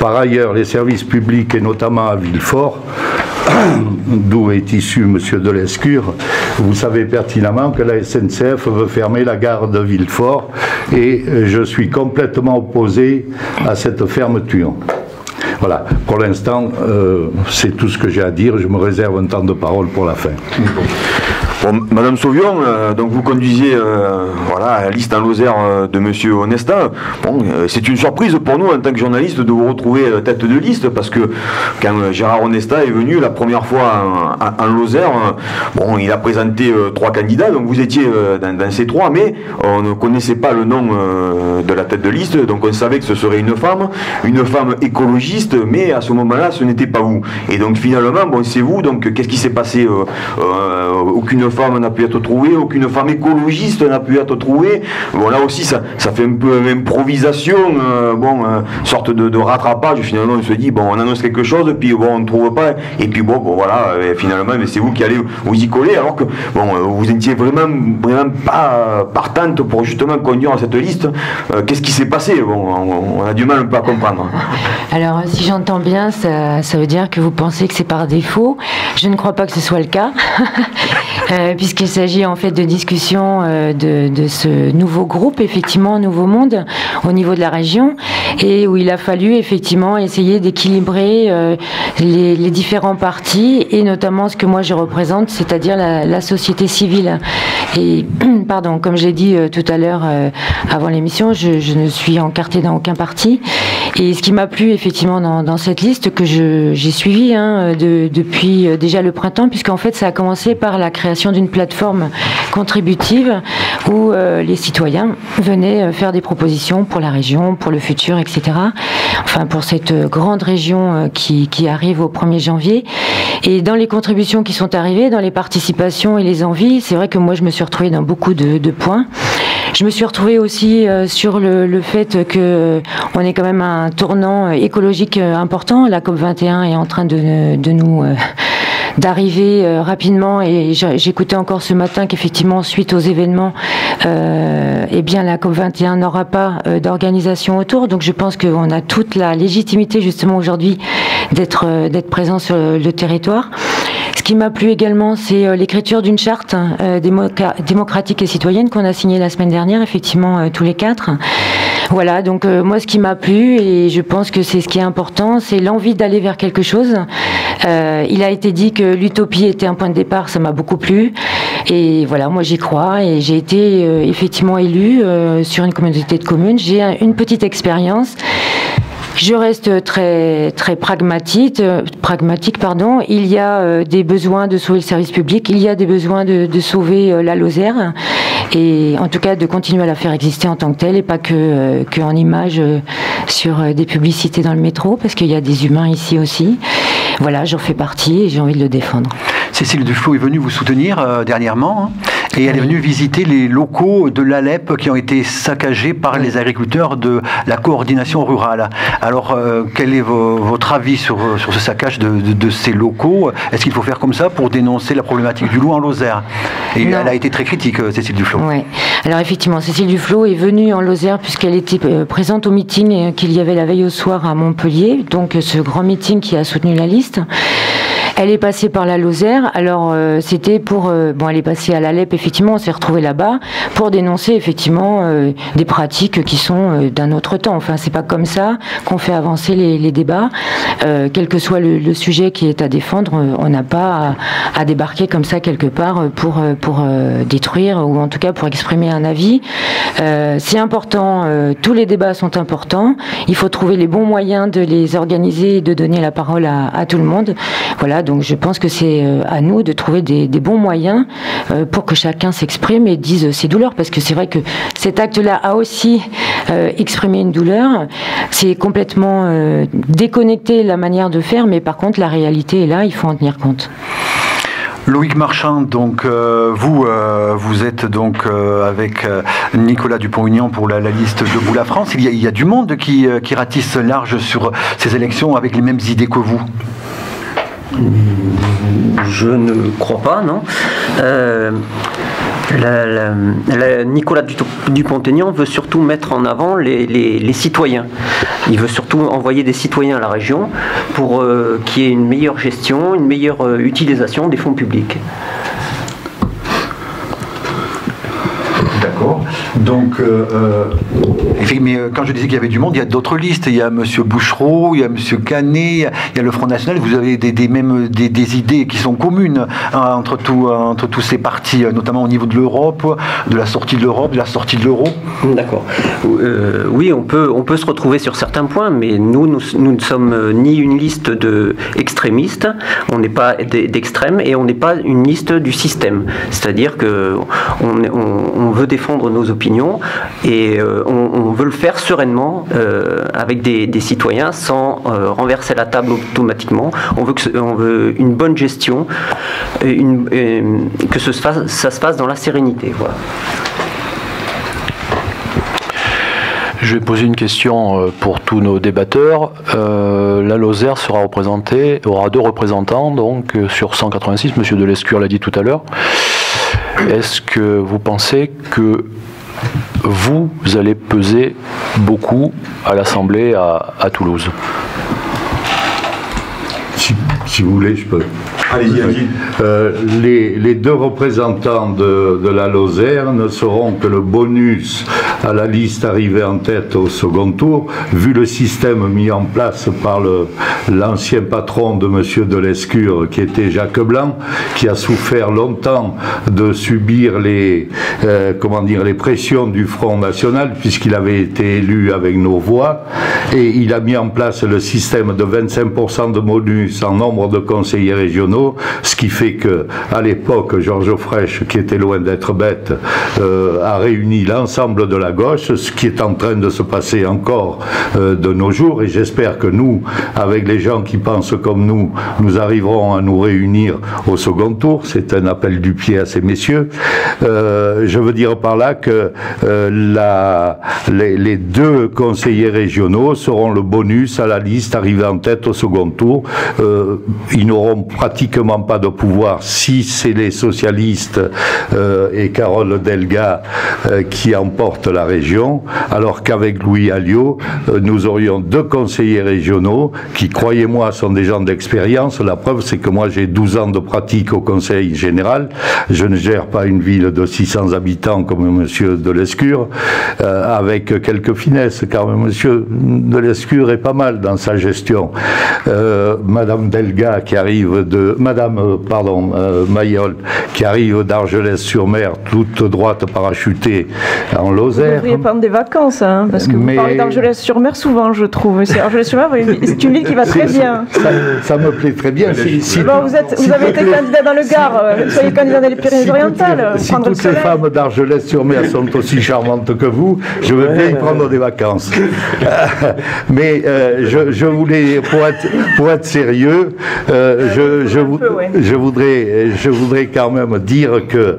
Par ailleurs, les services publics, et notamment à Villefort, d'où est issu M. Delescure, vous savez pertinemment que la SNCF veut fermer la gare de Villefort et je suis complètement opposé à cette fermeture. Voilà, pour l'instant, c'est tout ce que j'ai à dire. Je me réserve un temps de parole pour la fin. Bon, Madame Sauvion, donc vous conduisiez voilà, la liste en Lozère de Monsieur Onesta. Bon, c'est une surprise pour nous en tant que journaliste de vous retrouver tête de liste, parce que quand Gérard Onesta est venu la première fois en Lozère, bon, il a présenté 3 candidats, donc vous étiez dans ces 3, mais on ne connaissait pas le nom de la tête de liste, donc on savait que ce serait une femme écologiste, mais à ce moment-là, ce n'était pas vous. Et donc finalement, bon, c'est vous, donc qu'est-ce qui s'est passé? Aucune femme n'a pu être trouvée, aucune femme écologiste n'a pu être trouvée. Bon, là aussi, ça fait un peu improvisation, sorte de rattrapage. Finalement, on se dit, bon, on annonce quelque chose, puis bon, on ne trouve pas, et puis bon voilà, finalement, c'est vous qui allez vous y coller, alors que bon, vous n'étiez vraiment pas partante pour justement conduire cette liste. Qu'est-ce qui s'est passé? Bon, on a du mal un peu à comprendre. Alors, si j'entends bien, ça veut dire que vous pensez que c'est par défaut. Je ne crois pas que ce soit le cas. Puisqu'il s'agit en fait de discussion de ce nouveau groupe, effectivement, Nouveau Monde, au niveau de la région, et où il a fallu effectivement essayer d'équilibrer les différents partis, et notamment ce que moi je représente, c'est-à-dire la société civile. Et, pardon, comme j'ai dit tout à l'heure avant l'émission, je ne suis encartée dans aucun parti. Et ce qui m'a plu effectivement dans cette liste que j'ai suivie depuis déjà le printemps, puisqu'en fait ça a commencé par la création d'une plateforme contributive où les citoyens venaient faire des propositions pour la région, pour le futur, etc. Enfin, pour cette grande région qui arrive au 1er janvier. Et dans les contributions qui sont arrivées, dans les participations et les envies, c'est vrai que moi je me suis retrouvée dans beaucoup de points. Je me suis retrouvée aussi sur le fait qu'on est quand même à un tournant écologique important. La COP21 est en train d'arriver rapidement, et j'écoutais encore ce matin qu'effectivement suite aux événements, eh bien la COP21 n'aura pas d'organisation autour. Donc je pense qu'on a toute la légitimité justement aujourd'hui d'être présent sur le territoire. Ce qui m'a plu également, c'est l'écriture d'une charte démocratique et citoyenne qu'on a signée la semaine dernière, effectivement, tous les 4. Voilà, donc moi ce qui m'a plu, et je pense que c'est ce qui est important, c'est l'envie d'aller vers quelque chose. Il a été dit que l'utopie était un point de départ, ça m'a beaucoup plu. Et voilà, moi j'y crois, et j'ai été effectivement élue sur une communauté de communes. J'ai une petite expérience. Je reste très pragmatique. Il y a des besoins de sauver le service public, il y a des besoins de sauver la Lozère, et en tout cas de continuer à la faire exister en tant que telle, et pas que en image sur des publicités dans le métro, parce qu'il y a des humains ici aussi. Voilà, j'en fais partie et j'ai envie de le défendre. Cécile Duflot est venue vous soutenir dernièrement, et elle est venue visiter les locaux de l'Alep qui ont été saccagés par les agriculteurs de la coordination rurale. Alors, quel est votre avis sur ce saccage de ces locaux? Est-ce qu'il faut faire comme ça pour dénoncer la problématique du loup en Lozère? Et non. Elle a été très critique, Cécile Duflot. Oui. Alors effectivement, Cécile Duflot est venue en Lozère puisqu'elle était présente au meeting qu'il y avait la veille au soir à Montpellier, donc ce grand meeting qui a soutenu la liste. Elle est passée par la Lozère, alors c'était pour... elle est passée à l'Alep, effectivement, on s'est retrouvés là-bas pour dénoncer, effectivement, des pratiques qui sont d'un autre temps. Enfin, c'est pas comme ça qu'on fait avancer les débats. Quel que soit le sujet qui est à défendre, on n'a pas à débarquer comme ça quelque part pour détruire, ou en tout cas pour exprimer un avis. C'est important, tous les débats sont importants, il faut trouver les bons moyens de les organiser et de donner la parole à tout le monde. Voilà. donc je pense que c'est à nous de trouver des bons moyens pour que chacun s'exprime et dise ses douleurs, parce que c'est vrai que cet acte-là a aussi exprimé une douleur. C'est complètement déconnecté la manière de faire, mais par contre la réalité est là, il faut en tenir compte. Loïc Marchand, donc vous êtes donc avec Nicolas Dupont-Aignan pour la liste Debout la France. Il y a du monde qui ratisse large sur ces élections avec les mêmes idées que vous. Je ne crois pas, non. Nicolas Dupont-Aignan veut surtout mettre en avant les citoyens. Il veut surtout envoyer des citoyens à la région pour qu'il y ait une meilleure gestion, une meilleure utilisation des fonds publics. D'accord. Donc, mais quand je disais qu'il y avait du monde, il y a d'autres listes. Il y a M. Bouchereau, il y a M. Canet, il y a le Front National. Vous avez des idées qui sont communes entre tous ces partis, notamment au niveau de l'Europe, de la sortie de l'Europe, de la sortie de l'euro. D'accord. Oui, on peut se retrouver sur certains points, mais nous ne sommes ni une liste d'extrémistes, on n'est pas d'extrêmes, et on n'est pas une liste du système. C'est-à-dire qu'on veut défendre nos opinions et on veut le faire sereinement avec des citoyens sans renverser la table automatiquement. On veut une bonne gestion, que ça se fasse dans la sérénité. Voilà. Je vais poser une question pour tous nos débatteurs. La Lozère aura 2 représentants donc sur 186. M. Delescure l'a dit tout à l'heure. Est-ce que vous pensez que vous allez peser beaucoup à l'Assemblée à Toulouse? Si vous voulez, je peux. Allez-y, allez-y. Les 2 représentants de la Lozère ne seront que le bonus à la liste arrivée en tête au second tour, vu le système mis en place par l'ancien patron de M. Delescure, qui était Jacques Blanc, qui a souffert longtemps de subir les pressions du Front National, puisqu'il avait été élu avec nos voix, et il a mis en place le système de 25% de bonus en nombre de conseillers régionaux, ce qui fait que, à l'époque, Georges Frêche, qui était loin d'être bête, a réuni l'ensemble de la gauche, ce qui est en train de se passer encore de nos jours, et j'espère que nous, avec les gens qui pensent comme nous arriverons à nous réunir au second tour. C'est un appel du pied à ces messieurs. Je veux dire par là que les 2 conseillers régionaux seront le bonus à la liste arrivée en tête au second tour. Ils n'auront pratiquement pas de pouvoir si c'est les socialistes et Carole Delga qui emportent la région, alors qu'avec Louis Alliot, nous aurions 2 conseillers régionaux qui, croyez-moi, sont des gens d'expérience. La preuve, c'est que moi, j'ai 12 ans de pratique au conseil général. Je ne gère pas une ville de 600 habitants comme M. Delescure, avec quelques finesses, car M. Delescure est pas mal dans sa gestion. Madame Delga, qui arrive Mayol, qui arrive d'Argelès-sur-Mer, toute droite parachutée en Lozère. Vous devriez prendre des vacances, hein, parce que vous parlez d'Argelès-sur-Mer souvent, je trouve. Argelès-sur-Mer, c'est une ville qui va très bien. Ça me plaît très bien. Vous avez été candidat dans le Gard, soyez candidat dans les Pyrénées-Orientales. Si toutes les femmes d'Argelès-sur-Mer sont aussi charmantes que vous, je veux bien y prendre des vacances. Mais je voulais, pour être sérieux, je voudrais quand même dire que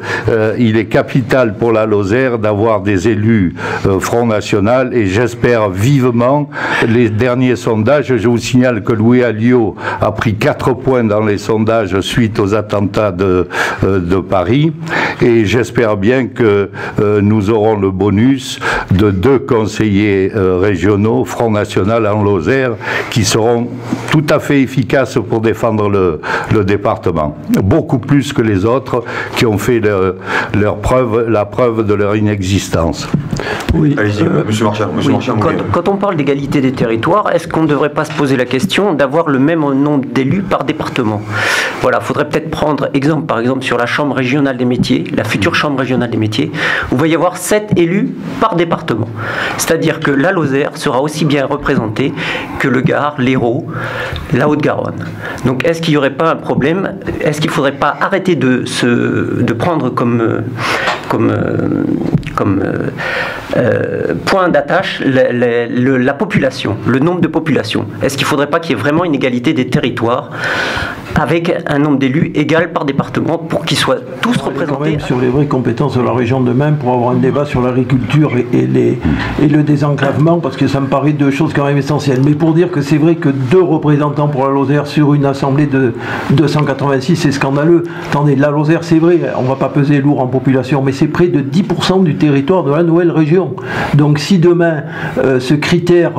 il est capital pour la Lozère d'avoir des élus Front National, et j'espère vivement les derniers sondages. Je vous signale que Louis Alliot a pris 4 points dans les sondages suite aux attentats de Paris, et j'espère bien que nous aurons le bonus de 2 conseillers régionaux Front National en Lozère qui seront tout à fait efficaces pour défendre le département, beaucoup plus que les autres qui ont fait la preuve de leur inexistence. Oui. Allez-y, Monsieur Marchand. Quand on parle d'égalité des territoires, est-ce qu'on ne devrait pas se poser la question d'avoir le même nombre d'élus par département? Voilà, il faudrait peut-être prendre exemple, par exemple, sur la Chambre régionale des métiers, la future Chambre régionale des métiers, où il va y avoir 7 élus par département. C'est-à-dire que la Lozère sera aussi bien représentée que le Gard, l'Hérault, la Haute-Garonne. Donc est-ce qu'il n'y aurait pas un problème? Est-ce qu'il ne faudrait pas arrêter de prendre comme point d'attache la population, le nombre de populations? Est-ce qu'il ne faudrait pas qu'il y ait vraiment une égalité des territoires avec un nombre d'élus égal par département pour qu'ils soient tous représentés? Quand même sur les vraies compétences de la région de Maine pour avoir un débat sur l'agriculture et le désenclavement, parce que ça me paraît deux choses quand même essentielles. Mais pour dire que c'est vrai que 2 représentants pour la Lozère sur une assemblée de 286, c'est scandaleux. Attendez, la Lozère, c'est vrai, on ne va pas peser lourd en population, mais c'est près de 10% du territoire de la nouvelle région. Donc si demain ce critère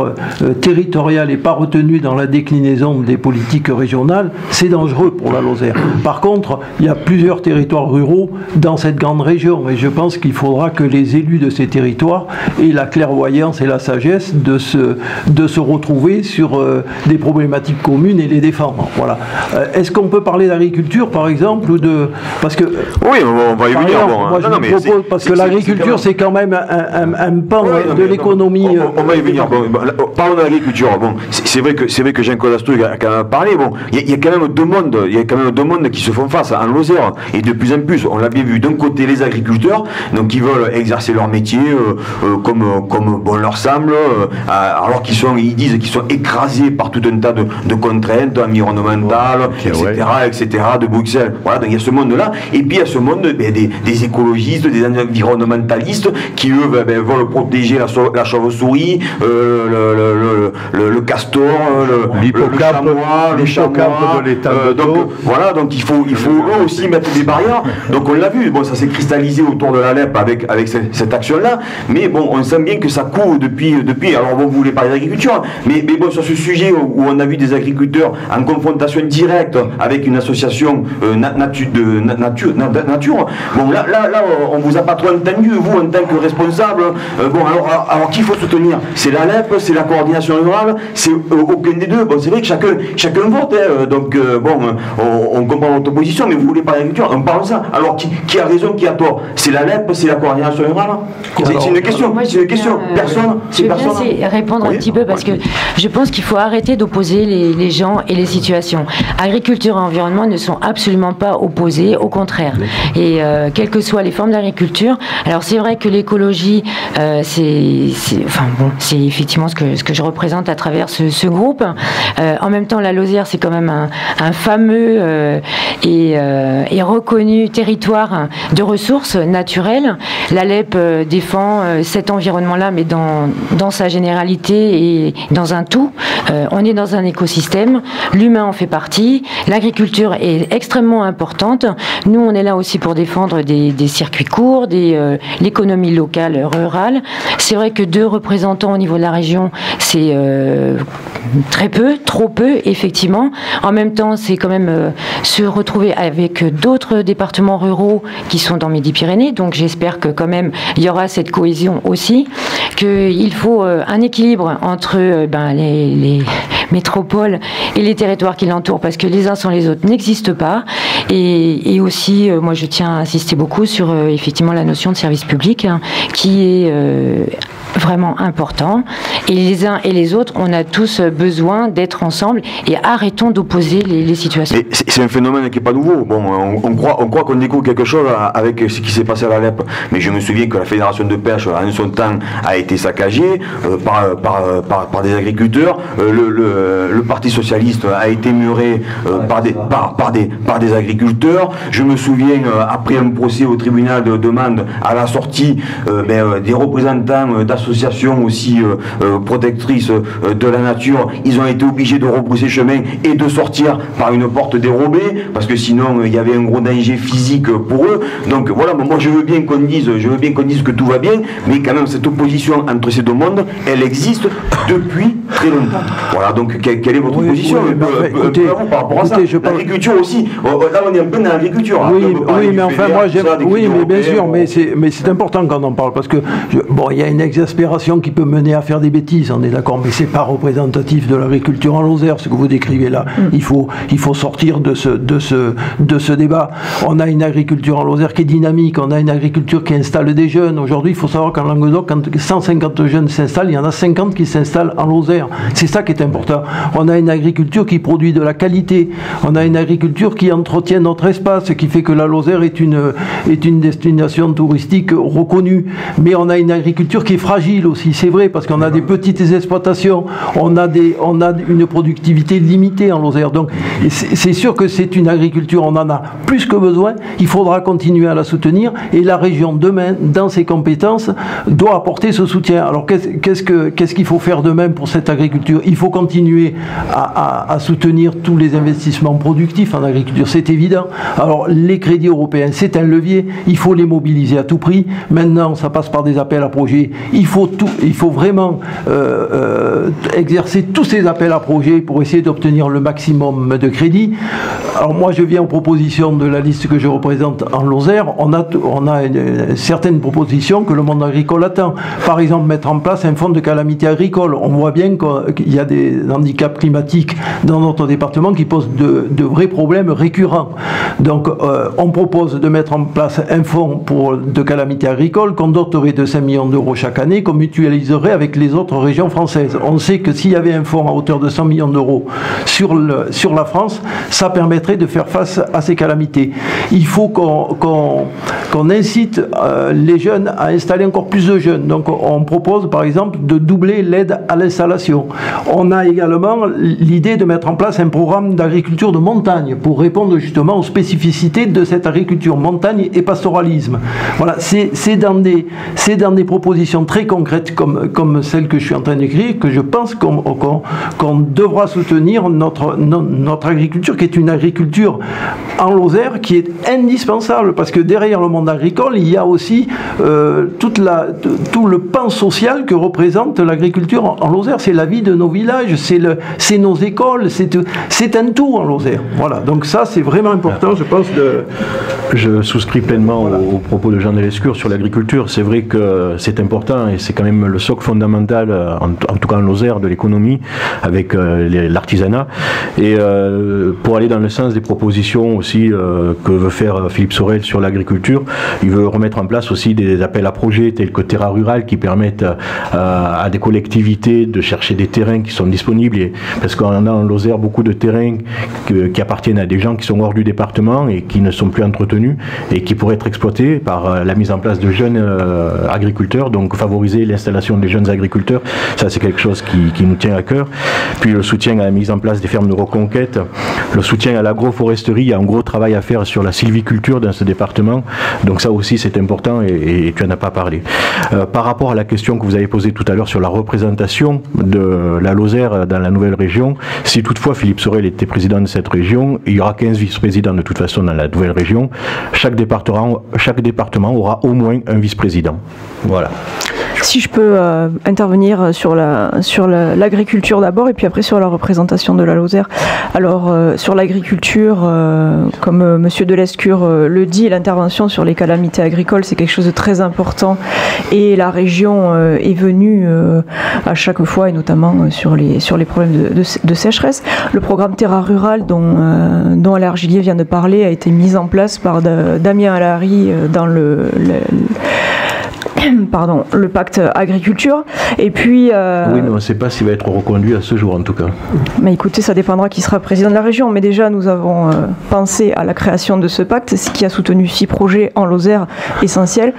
territorial n'est pas retenu dans la déclinaison des politiques régionales, c'est dangereux pour la Lozère. Par contre, il y a plusieurs territoires ruraux dans cette grande région et je pense qu'il faudra que les élus de ces territoires aient la clairvoyance et la sagesse de se retrouver sur des problématiques communes et les défendre. Voilà. Est-ce qu'on peut parler d'agriculture par exemple ou de... Parce que, oui, on va y venir. Moi je me propose, parce que l'agriculture c'est quand même un pan de l'économie. On va y venir. Parlons de l'agriculture. Bon, c'est vrai que Jean-Claude Astoy a quand même parlé. Bon, il y a quand même deux mondes qui se font face en Lozère et de plus en plus. On l'a bien vu. D'un côté, les agriculteurs, donc qui veulent exercer leur métier comme bon leur semble, alors ils disent qu'ils sont écrasés par tout un tas de contraintes environnementales, etc., de Bruxelles. Voilà, donc il y a ce monde-là. Et puis il y a ce monde des écologistes, des environnementalistes qui eux veulent protéger la chauve-souris, le castor, le chamois, de l'état donc voilà, donc il faut eux aussi mettre des barrières. Donc on l'a vu, bon, ça s'est cristallisé autour de la LEP avec cette action-là, mais bon, on sent bien que ça court depuis. Alors bon, vous voulez parler d'agriculture, mais bon, sur ce sujet où on a vu des agriculteurs en confrontation directe avec une association nature, bon là on vous a pas trop entendu, vous en tant que responsable. Bon alors qu'il faut soutenir, c'est la LEP, c'est la coordination rurale, c'est aucun des deux. Bon, c'est vrai que chacun vote, donc bon, on comprend votre position, mais vous voulez parler d'agriculture, on parle de ça. Alors qui a raison, qui a tort? C'est la LEP, c'est la coordination rurale? C'est une question, personne. Je veux bien répondre un petit peu parce que je pense qu'il faut arrêter d'opposer les gens et les situations. Agriculture et environnement ne sont absolument pas opposés, au contraire. Et quelles que soient les formes d'agriculture, alors c'est vrai que l'écologie, c'est effectivement ce que je représente à travers ce groupe. En même temps, la Lozère, c'est quand même un fameux et reconnu territoire de ressources naturelles. La LEP défend cet environnement-là, mais dans sa généralité et dans un tout. On est dans un écosystème, l'humain en fait partie, l'agriculture est extrêmement importante. Nous, on est là aussi pour défendre des circuits courts, l'économie locale, rurale. C'est vrai que 2 représentants au niveau de la région, c'est très peu, trop peu, effectivement. En même temps, c'est quand même se retrouver avec d'autres départements ruraux qui sont dans Midi-Pyrénées. Donc j'espère que quand même, il y aura cette cohésion aussi, qu'il faut un équilibre entre les métropoles et les territoires qui l'entourent, parce que les uns sans les autres n'existent pas. Et aussi, moi je tiens à insister beaucoup sur effectivement la notion de service public, qui est vraiment important. Et les uns et les autres, on a tous besoin d'être ensemble et arrêtons d'opposer les situations. C'est un phénomène qui n'est pas nouveau. Bon, on croit qu'on découvre quelque chose avec ce qui s'est passé à la LEP. Mais je me souviens que la fédération de pêche, en son temps, a été saccagée par des agriculteurs. Le Parti socialiste a été muré par des agriculteurs. Je me souviens, après un procès au tribunal de demande, à la sortie, des représentants d'associations aussi protectrices de la nature, ils ont été obligés de rebrousser chemin et de sortir par une porte dérobée, parce que sinon il y avait un gros danger physique pour eux. Donc voilà, moi je veux bien qu'on dise que tout va bien, mais quand même cette opposition entre ces deux mondes, elle existe depuis très longtemps. Voilà, donc quelle est votre position par rapport à ça? L'agriculture aussi, là on est un peu dans l'agriculture. Oui, mais enfin moi j'aime, oui, mais bien sûr, mais c'est important quand on en parle, parce que bon, il y a une exaspération qui peut mener à faire des bêtises, on est d'accord, mais c'est pas représentatif de l'agriculture en Lozère, ce que vous décrivez là. Il faut sortir de ce débat. On a une agriculture en Lozère qui est dynamique, on a une agriculture qui installe des jeunes. Aujourd'hui, il faut savoir qu'en Languedoc, quand 150 jeunes s'installent, il y en a 50 qui s'installent en Lozère. C'est ça qui est important. On a une agriculture qui produit de la qualité. On a une agriculture qui entretient notre espace, qui fait que la Lozère est une destination touristique reconnue. Mais on a une agriculture qui est fragile aussi, c'est vrai, parce qu'on a des petites exploitations, on a une productivité limitée en Lozère. Donc c'est sûr que c'est une agriculture, on en a plus que besoin, il faudra continuer à la soutenir, et la région demain, dans ses compétences, doit apporter ce soutien. Alors qu'est-ce qu'il faut faire demain pour cette agriculture? Il faut continuer à soutenir tous les investissements productifs en agriculture, c'est évident. Alors les crédits européens, c'est un levier, il faut les mobiliser à tout prix. Maintenant, ça passe par des appels à projets. Il faut vraiment exercer tous ces appels à projets pour essayer d'obtenir le maximum de crédits. Alors moi, je viens aux propositions de la liste que je représente en Lozère. On a certaines propositions que le monde agricole attend. Par exemple, mettre en place un fonds de calamité agricole. On voit bien qu'il y a des handicaps climatiques dans notre département qui posent de vrais problèmes récurrents. Donc, on propose de mettre en place un fonds de calamité agricole qu'on doterait de 5 millions d'euros chaque année, qu'on mutualiserait avec les autres régions françaises. On sait que s'il y avait un fonds à hauteur de 100 millions d'euros sur la France, ça permettrait de faire face à ces calamités. Il faut qu'on incite les jeunes à installer encore plus de jeunes. Donc on propose par exemple de doubler l'aide à l'installation. On a également l'idée de mettre en place un programme d'agriculture de montagne pour répondre justement aux spécificités de cette agriculture, montagne et pastoralisme. Voilà, c'est dans des propositions très concrètes comme celle que je suis en train d'écrire que je pense qu'on devra soutenir notre agriculture, qui est une agriculture en Lozère qui est indispensable, parce que derrière le monde agricole, il y a aussi tout le pan social que représente l'agriculture en Lozère. C'est la vie de nos villages, c'est nos écoles, c'est un tout en Lozère. Voilà, donc ça c'est vraiment important, je pense. Je souscris pleinement aux propos de Jean Delescure sur l'agriculture. C'est vrai que c'est important et c'est quand même le socle fondamental, en tout cas en Lozère, de l'économie avec l'artisanat. Et pour aller dans le sens des propositions aussi que veut faire Philippe Sorel sur l'agriculture, il veut remettre en place aussi des appels à projets tels que Terra Rural qui permettent à des collectivités de chercher des terrains qui sont disponibles, parce qu'on a en Lozère beaucoup de terrains qui appartiennent à des gens qui sont hors du département et qui ne sont plus entretenus et qui pourraient être exploités par la mise en place de jeunes agriculteurs, donc favoriser l'installation des jeunes agriculteurs, ça c'est quelque chose qui nous tient à cœur. Puis le soutien à la mise en place des fermes de reconquête, le soutien à l'agroforesterie, il y a un gros travail à faire sur la sylviculture dans ce département, donc ça aussi c'est important et tu n'en as pas parlé. Par rapport à la question que vous avez posée tout à l'heure sur la représentation de la Lozère dans la nouvelle région, si toutefois Philippe Sorel était président de cette région, il y aura 15 vice-présidents de toute façon dans la nouvelle région. Chaque département aura au moins un vice-président. Voilà. Si je peux intervenir sur l'agriculture d'abord et puis après sur la représentation de la Lozère. Alors sur l'agriculture, comme Monsieur Delescure le dit, l'intervention sur les calamités agricoles c'est quelque chose de très important et la région est venue à chaque fois et notamment sur les problèmes de sécheresse. Le programme Terra Rural dont Alain Argilier vient de parler a été mis en place par Damien Alary dans le pacte agriculture. Et puis... Oui, mais on ne sait pas s'il va être reconduit à ce jour, en tout cas. Mais écoutez, ça dépendra qui sera président de la région. Mais déjà, nous avons pensé à la création de ce pacte, ce qui a soutenu 6 projets en Lozère essentiels,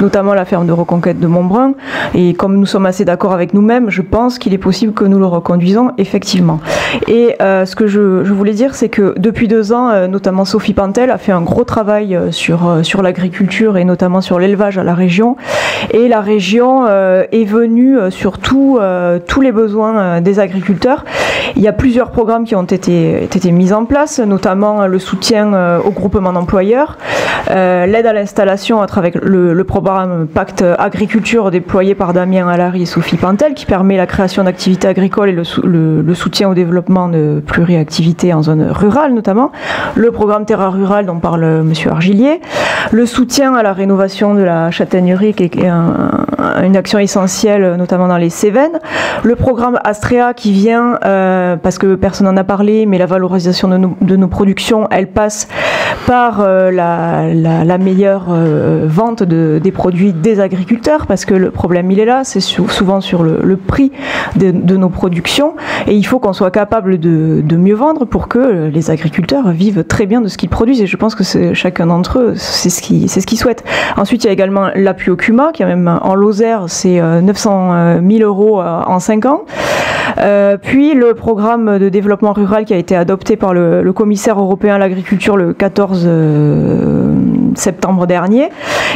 notamment la ferme de reconquête de Montbrun. Et comme nous sommes assez d'accord avec nous-mêmes, je pense qu'il est possible que nous le reconduisons, effectivement. Et ce que je voulais dire, c'est que depuis 2 ans, notamment Sophie Pantel a fait un gros travail sur l'agriculture et notamment sur l'élevage à la région. Et la région est venue sur tous les besoins des agriculteurs. Il y a plusieurs programmes qui ont été mis en place, notamment le soutien au groupement d'employeurs, l'aide à l'installation à travers le programme Pacte Agriculture déployé par Damien Alary et Sophie Pantel, qui permet la création d'activités agricoles et le soutien au développement de pluriactivités en zone rurale notamment, le programme Terra Rural dont parle M. Argilier, le soutien à la rénovation de la châtaignerie qui est une action essentielle, notamment dans les Cévennes. Le programme Astrea qui vient, parce que personne n'en a parlé, mais la valorisation de nos productions, elle passe par la meilleure vente des produits des agriculteurs, parce que le problème il est là, c'est souvent sur le prix de nos productions, et il faut qu'on soit capable de mieux vendre pour que les agriculteurs vivent très bien de ce qu'ils produisent, et je pense que chacun d'entre eux, c'est ce qu'ils souhaitent. Ensuite, il y a également l'appui au CUMA, qui est même en Lozère, c'est 900 000 € en 5 ans. Puis le programme de développement rural qui a été adopté par le commissaire européen à l'agriculture le 14 septembre dernier,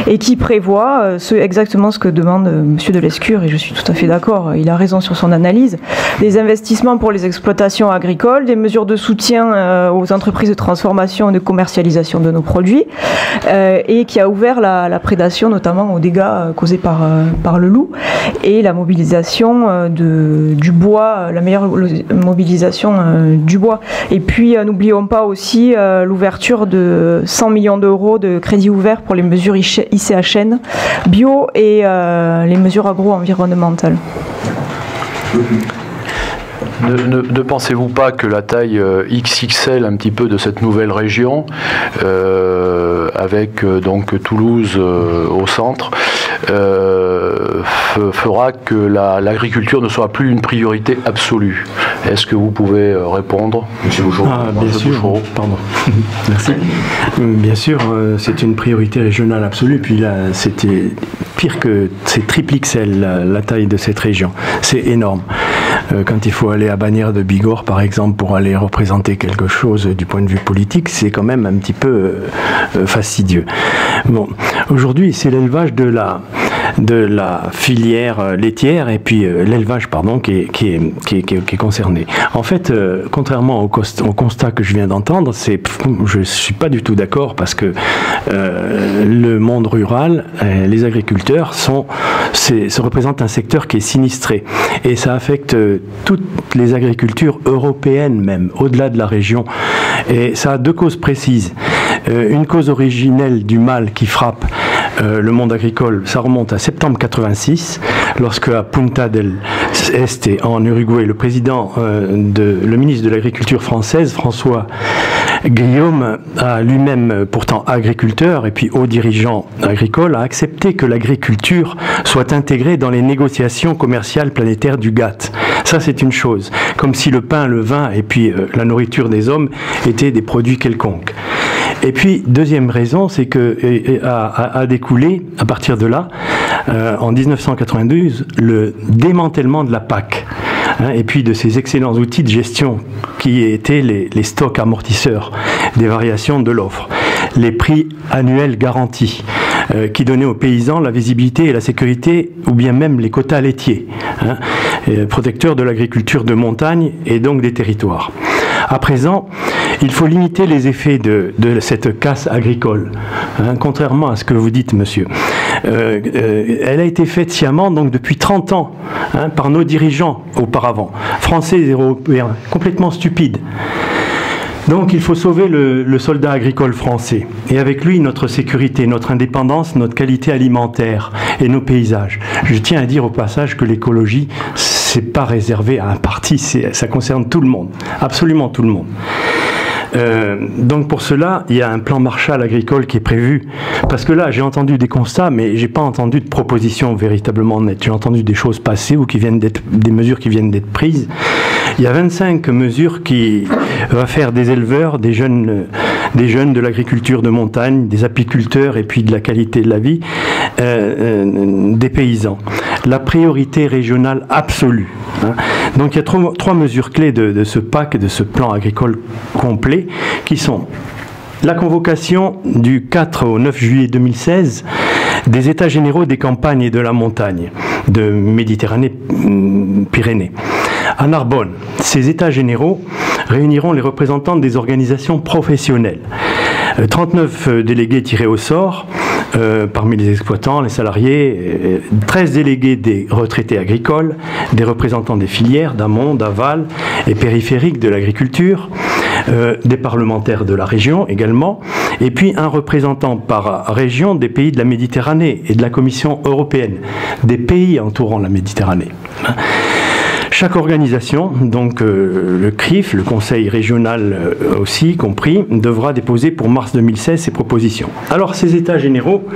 et qui prévoit exactement ce que demande M. Delescure, et je suis tout à fait d'accord, il a raison sur son analyse, des investissements pour les exploitations agricoles, des mesures de soutien aux entreprises de transformation et de commercialisation de nos produits, et qui a ouvert la prédation notamment aux dégâts causés par le loup, et la mobilisation du bois, la meilleure mobilisation du bois. Et puis n'oublions pas aussi l'ouverture de 100 millions d'euros de crédits ouverts pour les mesures ICHN, bio et les mesures agro-environnementales. Ne pensez-vous pas que la taille XXL un petit peu de cette nouvelle région, avec donc Toulouse au centre, fera que l'agriculture ne soit plus une priorité absolue? Est-ce que vous pouvez répondre, M. Bouchereau? Bien sûr, pardon. Merci. Bien sûr, c'est une priorité régionale absolue, puis là, c'était pire que c'est triple XL la taille de cette région. C'est énorme. Quand il faut aller à Bagnères de Bigorre, par exemple, pour aller représenter quelque chose du point de vue politique, c'est quand même un petit peu fastidieux. Bon, aujourd'hui, c'est l'élevage de la filière laitière et puis l'élevage, pardon, qui est concerné. En fait, contrairement au constat que je viens d'entendre, je ne suis pas du tout d'accord, parce que le monde rural, les agriculteurs se représentent un secteur qui est sinistré, et ça affecte toutes les agricultures européennes même, au-delà de la région. Et ça a deux causes précises. Une cause originelle du mal qui frappe le monde agricole, ça remonte à septembre 86, lorsque à Punta del Este, en Uruguay, le ministre de l'Agriculture française, François Guillaume, a lui-même, pourtant agriculteur et puis haut dirigeant agricole, a accepté que l'agriculture soit intégrée dans les négociations commerciales planétaires du GATT. Ça, c'est une chose. Comme si le pain, le vin et puis la nourriture des hommes étaient des produits quelconques. Et puis, deuxième raison, c'est que a découlé, à partir de là, en 1992, le démantèlement de la PAC, et puis de ces excellents outils de gestion qui étaient les stocks amortisseurs des variations de l'offre, les prix annuels garantis, qui donnaient aux paysans la visibilité et la sécurité, ou bien même les quotas laitiers, protecteurs de l'agriculture de montagne et donc des territoires. À présent, il faut limiter les effets de cette casse agricole, contrairement à ce que vous dites, monsieur. Elle a été faite sciemment, donc depuis 30 ans, par nos dirigeants auparavant, français et européens, complètement stupides. Donc il faut sauver le soldat agricole français, et avec lui notre sécurité, notre indépendance, notre qualité alimentaire et nos paysages. Je tiens à dire au passage que l'écologie, c'est pas réservé à un parti, ça concerne tout le monde, absolument tout le monde. Donc pour cela, il y a un plan Marshall agricole qui est prévu, parce que là j'ai entendu des constats, mais j'ai pas entendu de propositions véritablement nettes. J'ai entendu des choses passer ou des mesures qui viennent d'être prises. Il y a 25 mesures qui vont faire des éleveurs, des jeunes de l'agriculture de montagne, des apiculteurs et puis de la qualité de la vie, des paysans. La priorité régionale absolue. Donc il y a trois mesures clés de ce PAC, de ce plan agricole complet, qui sont la convocation du 4 au 9 juillet 2016 des États généraux des campagnes et de la montagne de Méditerranée-Pyrénées. À Narbonne, ces États généraux réuniront les représentants des organisations professionnelles. 39 délégués tirés au sort, parmi les exploitants, les salariés, 13 délégués des retraités agricoles, des représentants des filières d'amont, d'aval et périphériques de l'agriculture, des parlementaires de la région également, et puis un représentant par région des pays de la Méditerranée et de la Commission européenne, des pays entourant la Méditerranée. Chaque organisation, donc le CRIF, le Conseil régional aussi compris, devra déposer pour mars 2016 ses propositions. Alors ces États généraux,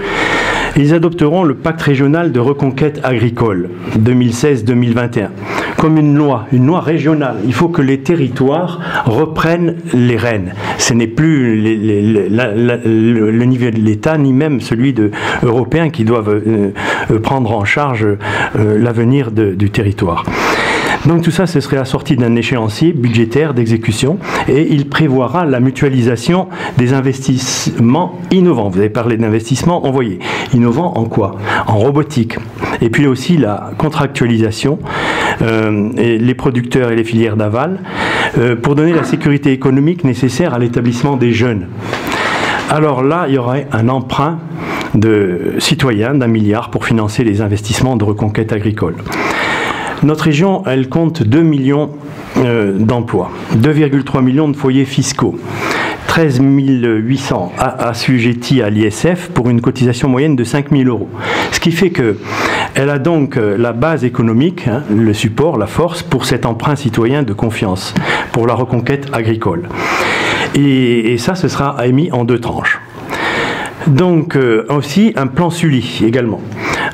ils adopteront le pacte régional de reconquête agricole 2016-2021 comme une loi régionale. Il faut que les territoires reprennent les rênes. Ce n'est plus le niveau de l'État, ni même celui européen qui doivent prendre en charge l'avenir du territoire. Donc tout ça, ce serait assorti d'un échéancier budgétaire d'exécution et il prévoira la mutualisation des investissements innovants. Vous avez parlé d'investissements envoyés. Innovants en quoi? En robotique. Et puis aussi la contractualisation, et les producteurs et les filières d'aval, pour donner la sécurité économique nécessaire à l'établissement des jeunes. Alors là, il y aurait un emprunt de citoyens d'1 milliard pour financer les investissements de reconquête agricole. Notre région, elle compte 2 millions d'emplois, 2,3 millions de foyers fiscaux, 13 800 assujettis à l'ISF pour une cotisation moyenne de 5 000 €. Ce qui fait qu'elle a donc la base économique, le support, la force pour cet emprunt citoyen de confiance, pour la reconquête agricole. Et ça, ce sera émis en 2 tranches. Donc aussi un plan Sully également.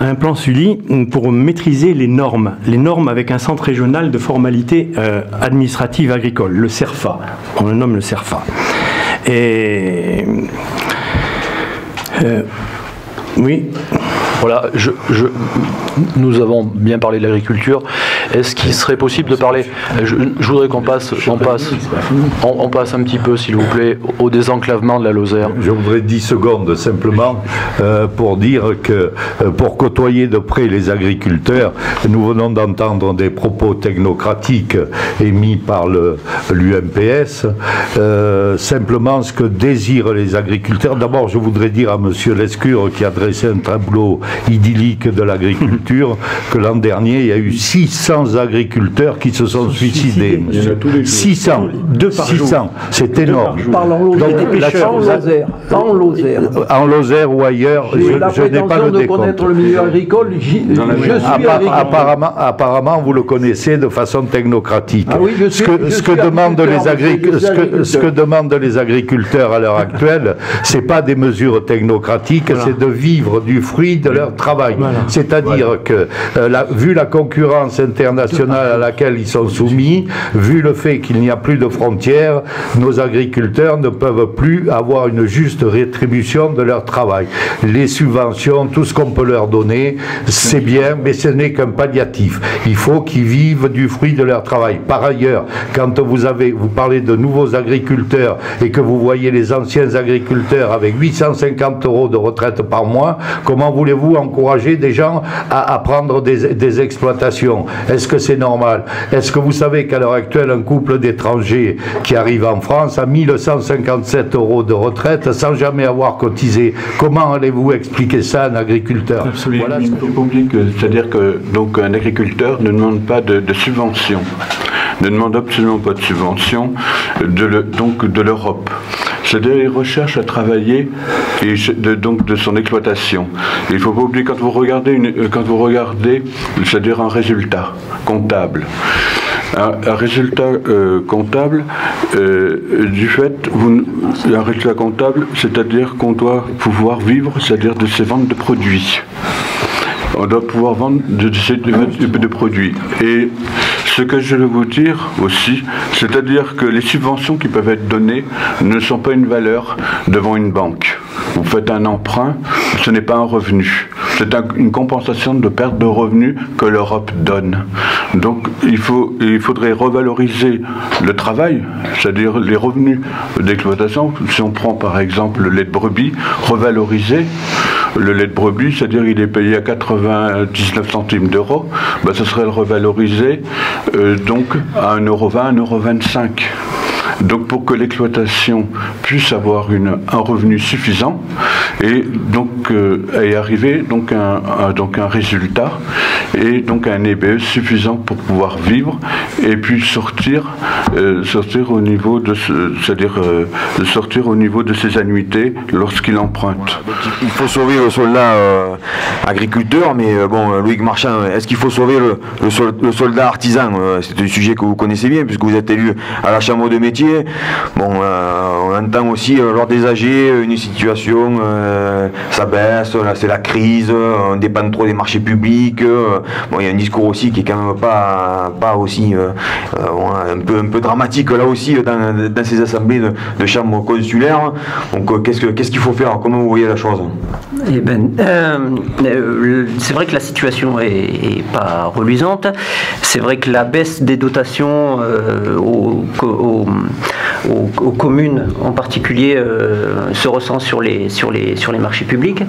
Un plan Sully pour maîtriser les normes avec un centre régional de formalité administrative agricole, le CERFA, on le nomme le CERFA. Et oui. Voilà, nous avons bien parlé de l'agriculture. Est-ce qu'il serait possible de parler, je voudrais qu'on passe un petit peu, s'il vous plaît, au désenclavement de la Lozère. Je voudrais 10 secondes simplement pour dire que pour côtoyer de près les agriculteurs, nous venons d'entendre des propos technocratiques émis par l'UMPS. Simplement, ce que désirent les agriculteurs, d'abord je voudrais dire à M. Lescure qui a dressé un tableau idyllique de l'agriculture que l'an dernier il y a eu 600 agriculteurs qui se sont suicidés. 600, 2 par 600, c'est énorme. En Lozère ou ailleurs, je n'ai pas le décompte. Connaître le milieu agricole, apparemment, vous le connaissez de façon technocratique. Ah oui, ce que demandent les agriculteurs à l'heure actuelle, c'est pas des mesures technocratiques, c'est de vivre du fruit de leur travail. C'est-à-dire que, vu la concurrence internationale à laquelle ils sont soumis, vu le fait qu'il n'y a plus de frontières, nos agriculteurs ne peuvent plus avoir une juste rétribution de leur travail. Les subventions, tout ce qu'on peut leur donner, c'est bien, mais ce n'est qu'un palliatif. Il faut qu'ils vivent du fruit de leur travail. Par ailleurs, quand vous parlez de nouveaux agriculteurs et que vous voyez les anciens agriculteurs avec 850 € de retraite par mois, comment voulez-vous encourager des gens à prendre des exploitations? Est-ce que c'est normal? Est-ce que vous savez qu'à l'heure actuelle, un couple d'étrangers qui arrive en France a 1157 € de retraite sans jamais avoir cotisé? Comment allez-vous expliquer ça à un agriculteur? Absolument. Voilà, c'est-à-dire que donc, un agriculteur ne demande pas de subvention, ne demande absolument pas de subvention de l'Europe. C'est-à-dire qu'il recherche à travailler donc de son exploitation. Et il ne faut pas oublier quand vous regardez, c'est-à-dire un résultat comptable. Un résultat comptable du fait, un résultat comptable, c'est-à-dire qu'on doit pouvoir vivre, c'est-à-dire de ces ventes de produits. On doit pouvoir vendre de produits. Et ce que je veux vous dire aussi, c'est-à-dire que les subventions qui peuvent être données ne sont pas une valeur devant une banque. Vous faites un emprunt, ce n'est pas un revenu. C'est une compensation de perte de revenus que l'Europe donne. Donc il faudrait revaloriser le travail, c'est-à-dire les revenus d'exploitation. Si on prend par exemple le lait de brebis, revaloriser le lait de brebis, c'est-à-dire il est payé à 99 centimes d'euros, ce serait le revaloriser donc à 1,20 €, 1,25 €. donc pour que l'exploitation puisse avoir un revenu suffisant et donc et arriver donc un résultat et donc un EBE suffisant pour pouvoir vivre et puis sortir au niveau de sortir au niveau de ses annuités lorsqu'il emprunte. Il faut sauver le soldat agriculteur, mais bon, Loïc Marchand, est-ce qu'il faut sauver le soldat artisan? C'est un sujet que vous connaissez bien puisque vous êtes élu à la Chambre de métier. Bon, on entend aussi lors des AG une situation, ça baisse, là c'est la crise, on dépend trop des marchés publics. Bon, il y a un discours aussi qui est quand même pas aussi un peu dramatique là aussi dans ces assemblées de chambres consulaires. Donc qu'est-ce qu'il faut faire? Comment vous voyez la chose? Eh ben, c'est vrai que la situation est pas reluisante. C'est vrai que la baisse des dotations aux communes en particulier se ressent sur les marchés publics.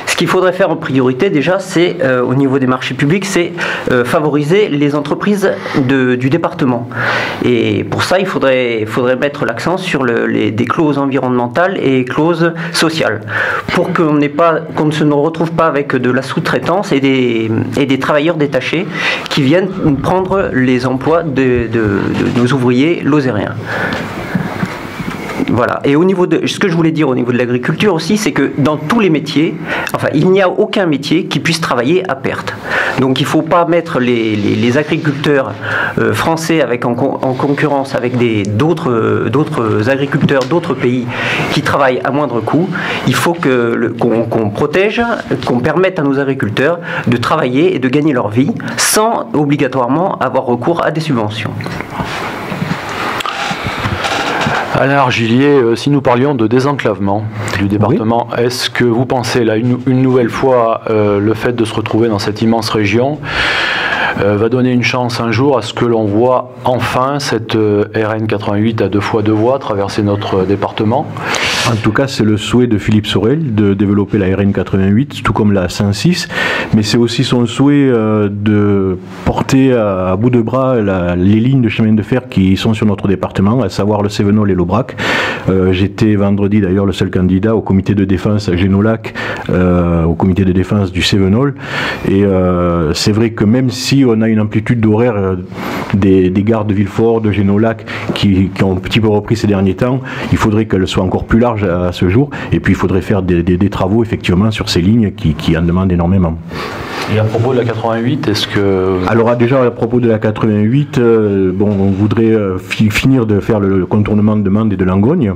Ce qu'il faudrait faire en priorité déjà, c'est au niveau des marchés publics, c'est favoriser les entreprises du département. Et pour ça, il faudrait mettre l'accent sur des clauses environnementales et clauses sociales, pour qu'on ne se retrouve pas avec de la sous-traitance et des travailleurs détachés qui viennent prendre les emplois de nos ouvriers lozériens. Voilà. Et ce que je voulais dire au niveau de l'agriculture aussi, c'est que dans tous les métiers, enfin, il n'y a aucun métier qui puisse travailler à perte. Donc il ne faut pas mettre les agriculteurs français en concurrence avec d'autres agriculteurs d'autres pays qui travaillent à moindre coût. Il faut qu'on protège, qu'on permette à nos agriculteurs de travailler et de gagner leur vie sans obligatoirement avoir recours à des subventions. Alain Argilier, si nous parlions de désenclavement du département, oui. Est-ce que vous pensez, là, une nouvelle fois, le fait de se retrouver dans cette immense région va donner une chance un jour à ce que l'on voit enfin cette RN 88 à 2 fois 2 voies traverser notre département? En tout cas, c'est le souhait de Philippe Sorel de développer la RN 88, tout comme la 106, mais c'est aussi son souhait de porter à bout de bras les lignes de chemin de fer qui sont sur notre département, à savoir le Cévenol et l'Aubrac. J'étais vendredi d'ailleurs le seul candidat au comité de défense à Génolac, au comité de défense du Cévenol, et c'est vrai que même si on a une amplitude d'horaire des gares de Villefort, de Génolac, qui ont un petit peu repris ces derniers temps, il faudrait qu'elles soient encore plus larges à ce jour, et puis il faudrait faire des travaux effectivement sur ces lignes qui en demandent énormément. Et à propos de la 88, est-ce que... Alors déjà à propos de la 88, bon, on voudrait finir de faire le contournement de Mende et de Langogne.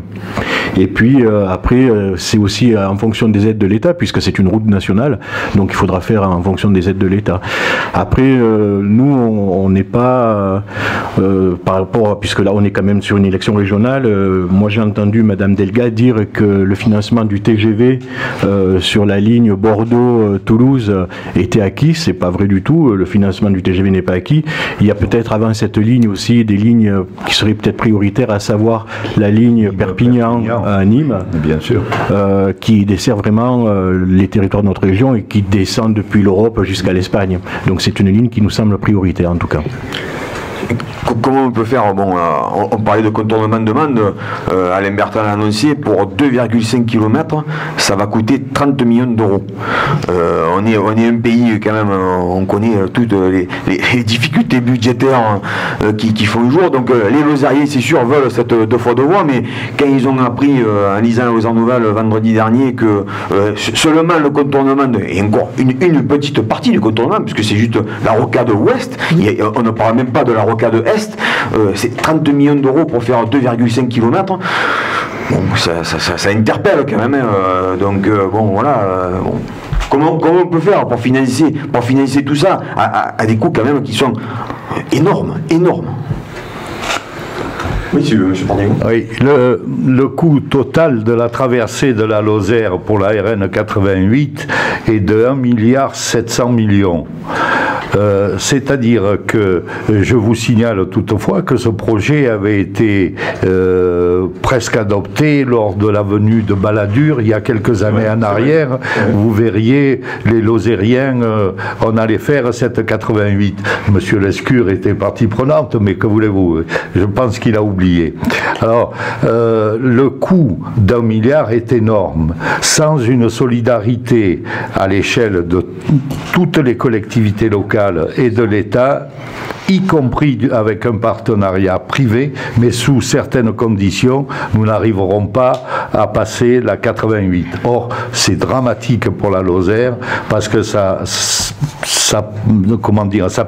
Et puis après, c'est aussi en fonction des aides de l'État, puisque c'est une route nationale, donc il faudra faire en fonction des aides de l'État. Après, nous, on n'est pas, par rapport, puisque là on est quand même sur une élection régionale, moi j'ai entendu Madame Delga dire que le financement du TGV sur la ligne Bordeaux-Toulouse était acquis. C'est pas vrai du tout, le financement du TGV n'est pas acquis. Il y a peut-être avant cette ligne aussi des lignes qui seraient peut-être prioritaires, à savoir la ligne Perpignan à Nîmes, bien sûr, qui dessert vraiment les territoires de notre région et qui descend depuis l'Europe jusqu'à l'Espagne. Donc c'est une ligne qui nous semble prioritaire en tout cas. Comment on peut faire? Bon, on parlait de contournement de Mende, Alain Bertrand l'a annoncé, pour 2,5 km, ça va coûter 30 millions d'euros. On est un pays quand même, on connaît toutes les difficultés budgétaires qui font jour, donc les Lozériens c'est sûr veulent cette 2 fois 2 voies, mais quand ils ont appris en lisant aux nouvelles vendredi dernier que seulement le contournement, et encore une petite partie du contournement, puisque c'est juste la rocade ouest, on ne parle même pas de la rocade est, c'est 30 millions d'euros pour faire 2,5 km. Bon, ça interpelle quand même. Donc bon, voilà. Bon. Comment on peut faire pour financer tout ça à des coûts quand même qui sont énormes. Oui, M. Pardégon. Oui, le coût total de la traversée de la Lozère pour la RN 88 est de 1,7 milliard. C'est-à-dire que je vous signale toutefois que ce projet avait été presque adopté lors de la venue de Balladur il y a quelques années en arrière. Vous verriez, les Lozériens, on allait faire cette 88. Monsieur Lescure était partie prenante, mais que voulez-vous? Je pense qu'il a oublié oublier. Alors, le coût d'1 milliard est énorme. Sans une solidarité à l'échelle de toutes les collectivités locales et de l'État, y compris avec un partenariat privé, mais sous certaines conditions, nous n'arriverons pas à passer la 88. Or, c'est dramatique pour la Lozère, parce que ça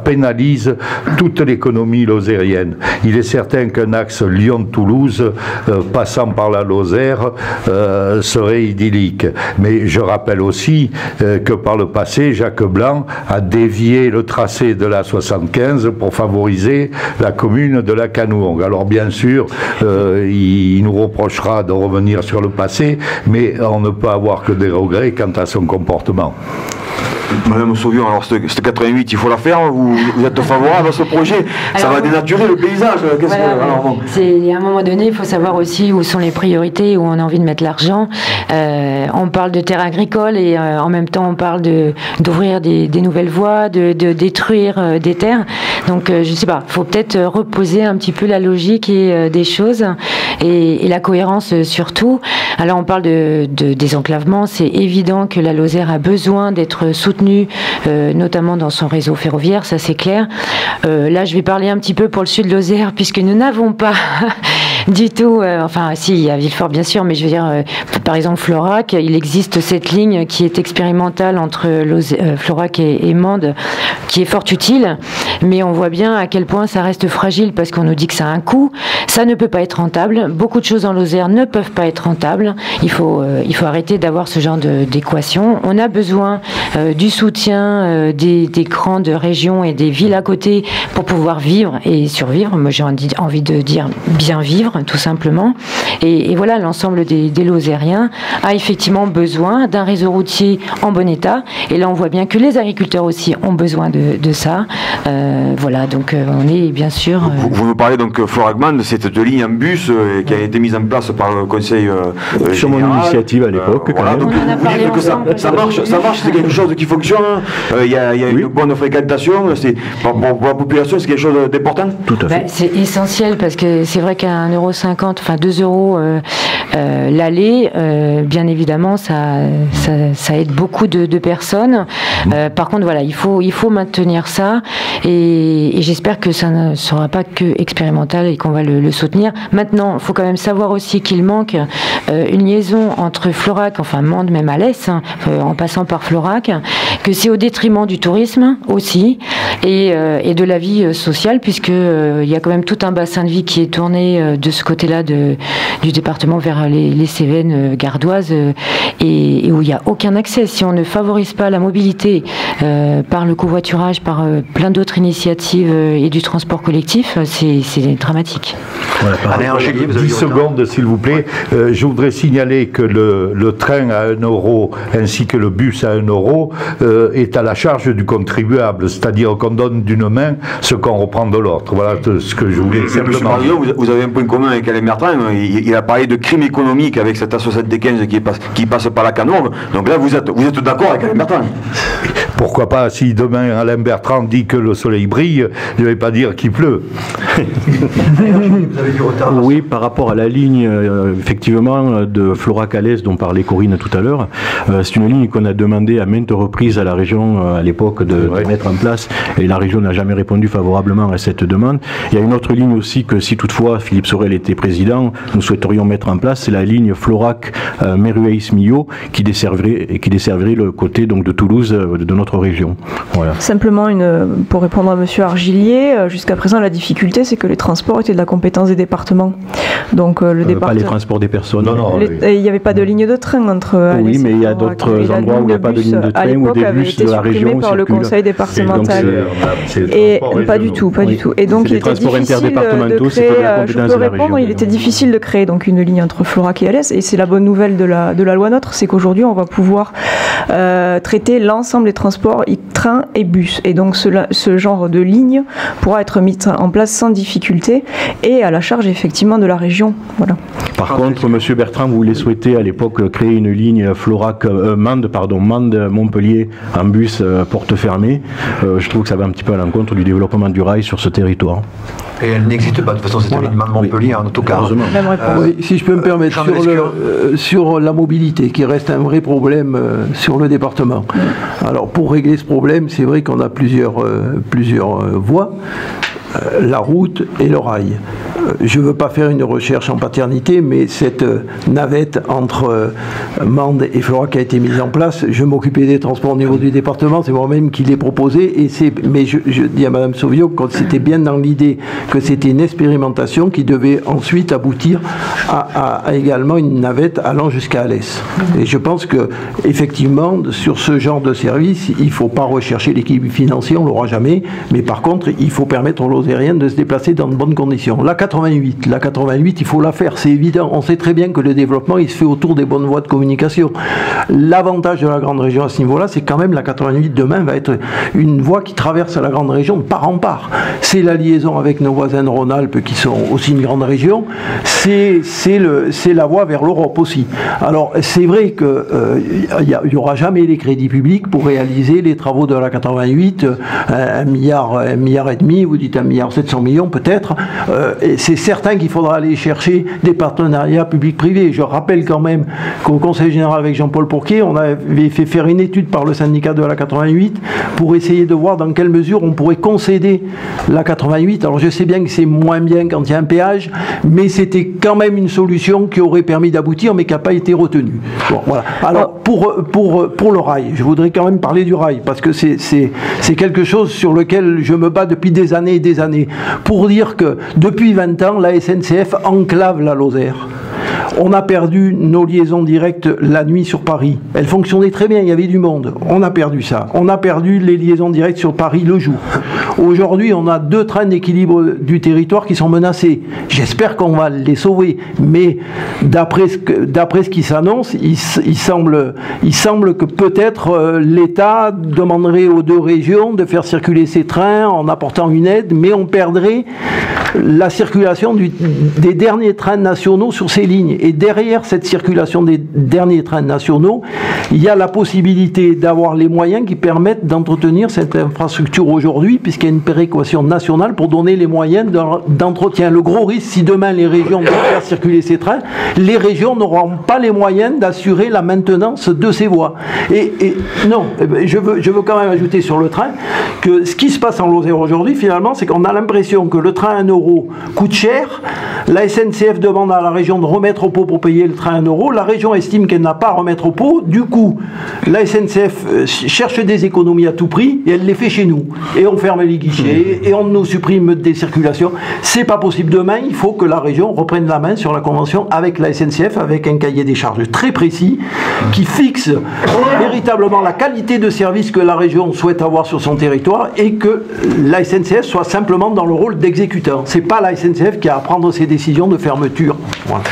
pénalise toute l'économie lozérienne. Il est certain qu'un axe Lyon-Toulouse, passant par la Lozère, serait idyllique. Mais je rappelle aussi que par le passé, Jacques Blanc a dévié le tracé de la 75 pour favoriser la commune de la Canouong. Alors bien sûr, il nous reprochera de revenir sur le passé, mais on ne peut avoir que des regrets quant à son comportement. Madame Sauvion, alors cette 88, il faut la faire, vous êtes favorable à ce projet? Ça va dénaturer le paysage. À un moment donné, il faut savoir aussi où sont les priorités, où on a envie de mettre l'argent. On parle de terres agricoles et en même temps on parle d'ouvrir des nouvelles voies, de détruire des terres. Donc je ne sais pas, il faut peut-être reposer un petit peu la logique des choses et la cohérence surtout. Alors on parle de désenclavement, c'est évident que la Lozère a besoin d'être soutenue, notamment dans son réseau ferroviaire, ça c'est clair. Là je vais parler un petit peu pour le sud de Lozère, puisque nous n'avons pas du tout, enfin si, il y a Villefort bien sûr, mais je veux dire, par exemple Florac, il existe cette ligne qui est expérimentale entre Florac et Mende, qui est fort utile, mais on voit bien à quel point ça reste fragile, parce qu'on nous dit que ça a un coût, ça ne peut pas être rentable, beaucoup de choses en Lozère ne peuvent pas être rentables, il faut arrêter d'avoir ce genre d'équation. On a besoin du soutien des grandes régions et des villes à côté pour pouvoir vivre et survivre. Moi j'ai envie de dire bien vivre tout simplement, et voilà, l'ensemble des Lozériens a effectivement besoin d'un réseau routier en bon état, et là on voit bien que les agriculteurs aussi ont besoin de ça. Voilà, donc on est bien sûr... Vous nous parlez donc Floragman de cette ligne en bus qui a été mise en place par le conseil sur mon initiative à l'époque. Voilà, donc vous dites que ça marche, c'est quelque chose qui fonctionne, il y a une bonne fréquentation, pour la population c'est quelque chose d'important. Tout à fait. C'est essentiel, parce que c'est vrai qu'à 1,50 €, enfin 2 € l'aller, bien évidemment ça aide beaucoup de personnes. Par contre voilà, il faut maintenir ça, et j'espère que ça ne sera pas que expérimental et qu'on va le soutenir. Maintenant, il faut quand même savoir aussi qu'il manque une liaison entre Florac, enfin Mende même à l'est, en passant par Florac, que c'est au détriment du tourisme aussi, et de la vie sociale, puisque il y a quand même tout un bassin de vie qui est tourné de ce côté-là du département vers les Cévennes gardoises, et où il n'y a aucun accès. Si on ne favorise pas la mobilité par le covoiturage, par plein d'autres initiatives et du transport collectif, c'est dramatique. Voilà, 10 secondes s'il vous plaît. Je voudrais signaler que le train à 1 € ainsi que le bus à 1 € est à la charge du contribuable, c'est-à-dire qu'on donne d'une main ce qu'on reprend de l'autre. Voilà ce que je voulais simplement dire. Vous avez un point commun avec Alain Bertrand, il a parlé de crime économique avec cette A75 qui passe par la Canouong, donc là vous êtes d'accord avec Alain Bertrand? Pourquoi pas, si demain Alain Bertrand dit que le soleil brille, je ne vais pas dire qu'il pleut. Oui, par rapport à la ligne, effectivement, de Florac-Alès dont parlait Corinne tout à l'heure, c'est une ligne qu'on a demandé à maintes reprises à la région à l'époque de mettre en place, et la région n'a jamais répondu favorablement à cette demande. Il y a une autre ligne aussi que, si toutefois Philippe Sorel était président, nous souhaiterions mettre en place, c'est la ligne Florac-Merueis-Millau qui desservirait le côté donc de Toulouse, de notre région. Voilà. Simplement, pour répondre à M. Argilier, jusqu'à présent la difficulté c'est que les transports étaient de la compétence des départements. Donc le département... Pas les transports des personnes. Non, il n'y avait pas de ligne de train entre... Oui, mais il y a d'autres endroits où il n'y a pas de ligne de train ou des bus de la région par le conseil départemental. Et pas du tout. Et donc il était difficile de créer, je peux répondre, il était difficile de créer donc une ligne entre Florac et Alès, et c'est la bonne nouvelle de la loi NOTRe, c'est qu'aujourd'hui on va pouvoir traiter l'ensemble des transports transport train et bus. Et donc ce genre de ligne pourra être mis en place sans difficulté et à la charge effectivement de la région. Voilà. Par contre, M. Bertrand voulait souhaiter à l'époque créer une ligne Mende-Montpellier en bus porte fermée. Je trouve que ça va un petit peu à l'encontre du développement du rail sur ce territoire. Et elle n'existe pas, de toute façon, cette ligne Mende-Montpellier en autocar. Oui, si je peux me permettre, sur la mobilité, qui reste un vrai problème sur le département. Alors, pour régler ce problème, c'est vrai qu'on a plusieurs voies. La route et le rail. Je ne veux pas faire une recherche en paternité, mais cette navette entre Mende et Florac qui a été mise en place, je m'occupais des transports au niveau du département, c'est moi-même qui l'ai proposé, mais je dis à Mme Sauvio que c'était bien dans l'idée que c'était une expérimentation qui devait ensuite aboutir à également une navette allant jusqu'à Alès. Et je pense que effectivement, sur ce genre de service, il ne faut pas rechercher l'équilibre financier, on ne l'aura jamais, mais par contre, il faut permettre aux Lozériens de se déplacer dans de bonnes conditions. La 88, il faut la faire, c'est évident. On sait très bien que le développement, il se fait autour des bonnes voies de communication. L'avantage de la grande région à ce niveau-là, c'est quand même la 88 demain va être une voie qui traverse la grande région de part en part. C'est la liaison avec nos voisins de Rhône-Alpes qui sont aussi une grande région. C'est la voie vers l'Europe aussi. Alors c'est vrai qu'il n'y aura jamais les crédits publics pour réaliser les travaux de la 88, 1,5 milliard, vous dites 1,7 milliard peut-être. Et c'est certain qu'il faudra aller chercher des partenariats publics-privés. Je rappelle quand même qu'au Conseil général avec Jean-Paul Pourquier, on avait fait faire une étude par le syndicat de la 88 pour essayer de voir dans quelle mesure on pourrait concéder la 88. Alors je sais bien que c'est moins bien quand il y a un péage, mais c'était quand même une solution qui aurait permis d'aboutir, mais qui n'a pas été retenue. Bon, voilà. Alors pour le rail, je voudrais quand même parler du rail, parce que c'est quelque chose sur lequel je me bats depuis des années et des années, pour dire que depuis 20 ans, la SNCF enclave la Lozère. On a perdu nos liaisons directes la nuit sur Paris. Elles fonctionnaient très bien, il y avait du monde. On a perdu ça. On a perdu les liaisons directes sur Paris le jour. Aujourd'hui, on a 2 trains d'équilibre du territoire qui sont menacés. J'espère qu'on va les sauver. Mais d'après ce qui s'annonce, il semble que peut-être l'État demanderait aux 2 régions de faire circuler ces trains en apportant une aide, mais on perdrait la circulation des derniers trains nationaux sur ces lignes. Et derrière cette circulation des derniers trains nationaux, il y a la possibilité d'avoir les moyens qui permettent d'entretenir cette infrastructure aujourd'hui, puisqu'il y a une péréquation nationale pour donner les moyens d'entretien. Le gros risque, si demain les régions doivent faire circuler ces trains, les régions n'auront pas les moyens d'assurer la maintenance de ces voies. Et non, je veux quand même ajouter sur le train que ce qui se passe en Lozère aujourd'hui, finalement, c'est qu'on a l'impression que le train à 1 euro coûte cher, la SNCF demande à la région de remettre au pot pour payer le train à 1 euro, la région estime qu'elle n'a pas à remettre au pot, du coup, la SNCF cherche des économies à tout prix et elle les fait chez nous. Et on ferme les guichets et on nous supprime des circulations. C'est pas possible. Demain, il faut que la région reprenne la main sur la convention avec la SNCF, avec un cahier des charges très précis qui fixe véritablement la qualité de service que la région souhaite avoir sur son territoire et que la SNCF soit simplement dans le rôle d'exécutant. C'est pas la SNCF qui a à prendre ses décisions de fermeture. Voilà.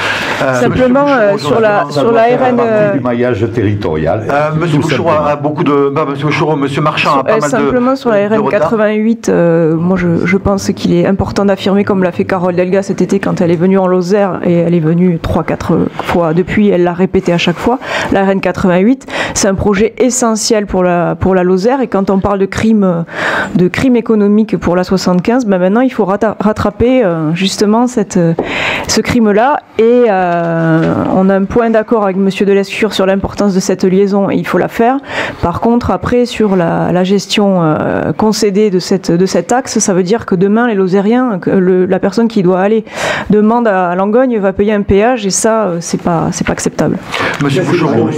Simplement sur la RN du maillage territorial. Monsieur Bouchereau a beaucoup de Monsieur Marchand a pas mal de simplement sur la RN 88, moi je pense qu'il est important d'affirmer, comme l'a fait Carole Delga cet été quand elle est venue en Lozère, et elle est venue 3-4 fois depuis, elle l'a répété à chaque fois, la RN 88 c'est un projet essentiel pour la Lozère, et quand on parle de crime économique pour la 75, ben maintenant il faut rattraper justement ce crime-là, et on a un point d'accord avec Monsieur Delescure sur l'importance de cette liaison, et il faut la faire. Par contre, après, sur la gestion concédée de cet axe, ça veut dire que demain, les Lozériens, la personne qui doit aller de Mende à Langogne va payer un péage, et ça, c'est pas acceptable. Monsieur Bouchereau.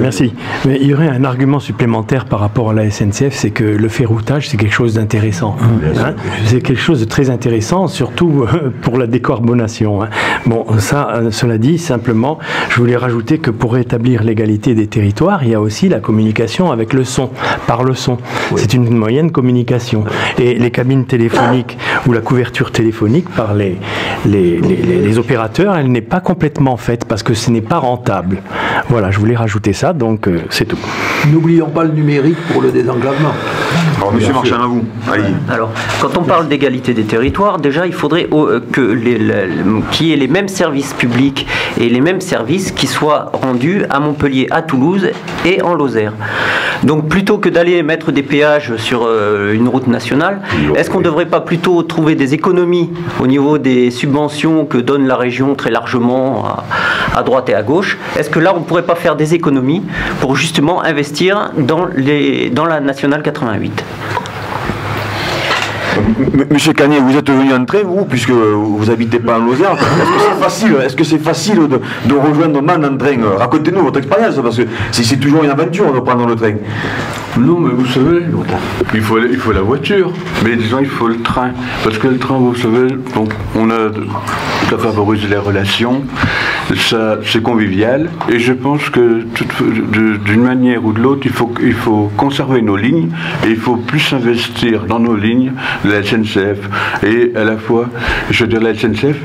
Merci. Mais il y aurait un argument supplémentaire par rapport à la SNCF, c'est que le ferroutage, c'est quelque chose d'intéressant. Hein, c'est quelque chose de très intéressant, surtout pour la décarbonation. Hein. Bon, cela dit, simplement, je voulais rajouter que pour rétablir l'égalité des territoires, il y a aussi la communication avec le son, par le son. Oui. C'est une moyenne communication. Et les cabines téléphoniques ou la couverture téléphonique par les opérateurs, elle n'est pas complètement faite parce que ce n'est pas rentable. Voilà, je voulais rajouter ça, donc c'est tout. N'oublions pas le numérique pour le désenclavement. Alors, monsieur Marchand, à vous. Allez. Alors, quand on parle d'égalité des territoires, déjà, il faudrait qu'il y ait les mêmes services publics et les mêmes services qui soient rendus à Montpellier, à Toulouse et en Lozère. Donc, plutôt que d'aller mettre des péages sur une route nationale, est-ce qu'on ne devrait pas plutôt trouver des économies au niveau des subventions que donne la région très largement à droite et à gauche? Est-ce que là, on ne pourrait pas faire des économies pour justement investir dans la nationale 88? Monsieur Canet, vous êtes venu en train, vous, puisque vous n'habitez pas en Lozère. Est-ce que c'est facile de rejoindre Mende en train? Racontez-nous votre expérience, parce que c'est toujours une aventure de prendre le train. Non, mais vous savez, il faut la voiture, mais disons il faut le train. Parce que le train, vous savez, donc, ça favorise les relations, c'est convivial, et je pense que d'une manière ou de l'autre, il faut conserver nos lignes, et il faut plus investir dans nos lignes, la SNCF, et à la fois, je veux dire, la SNCF,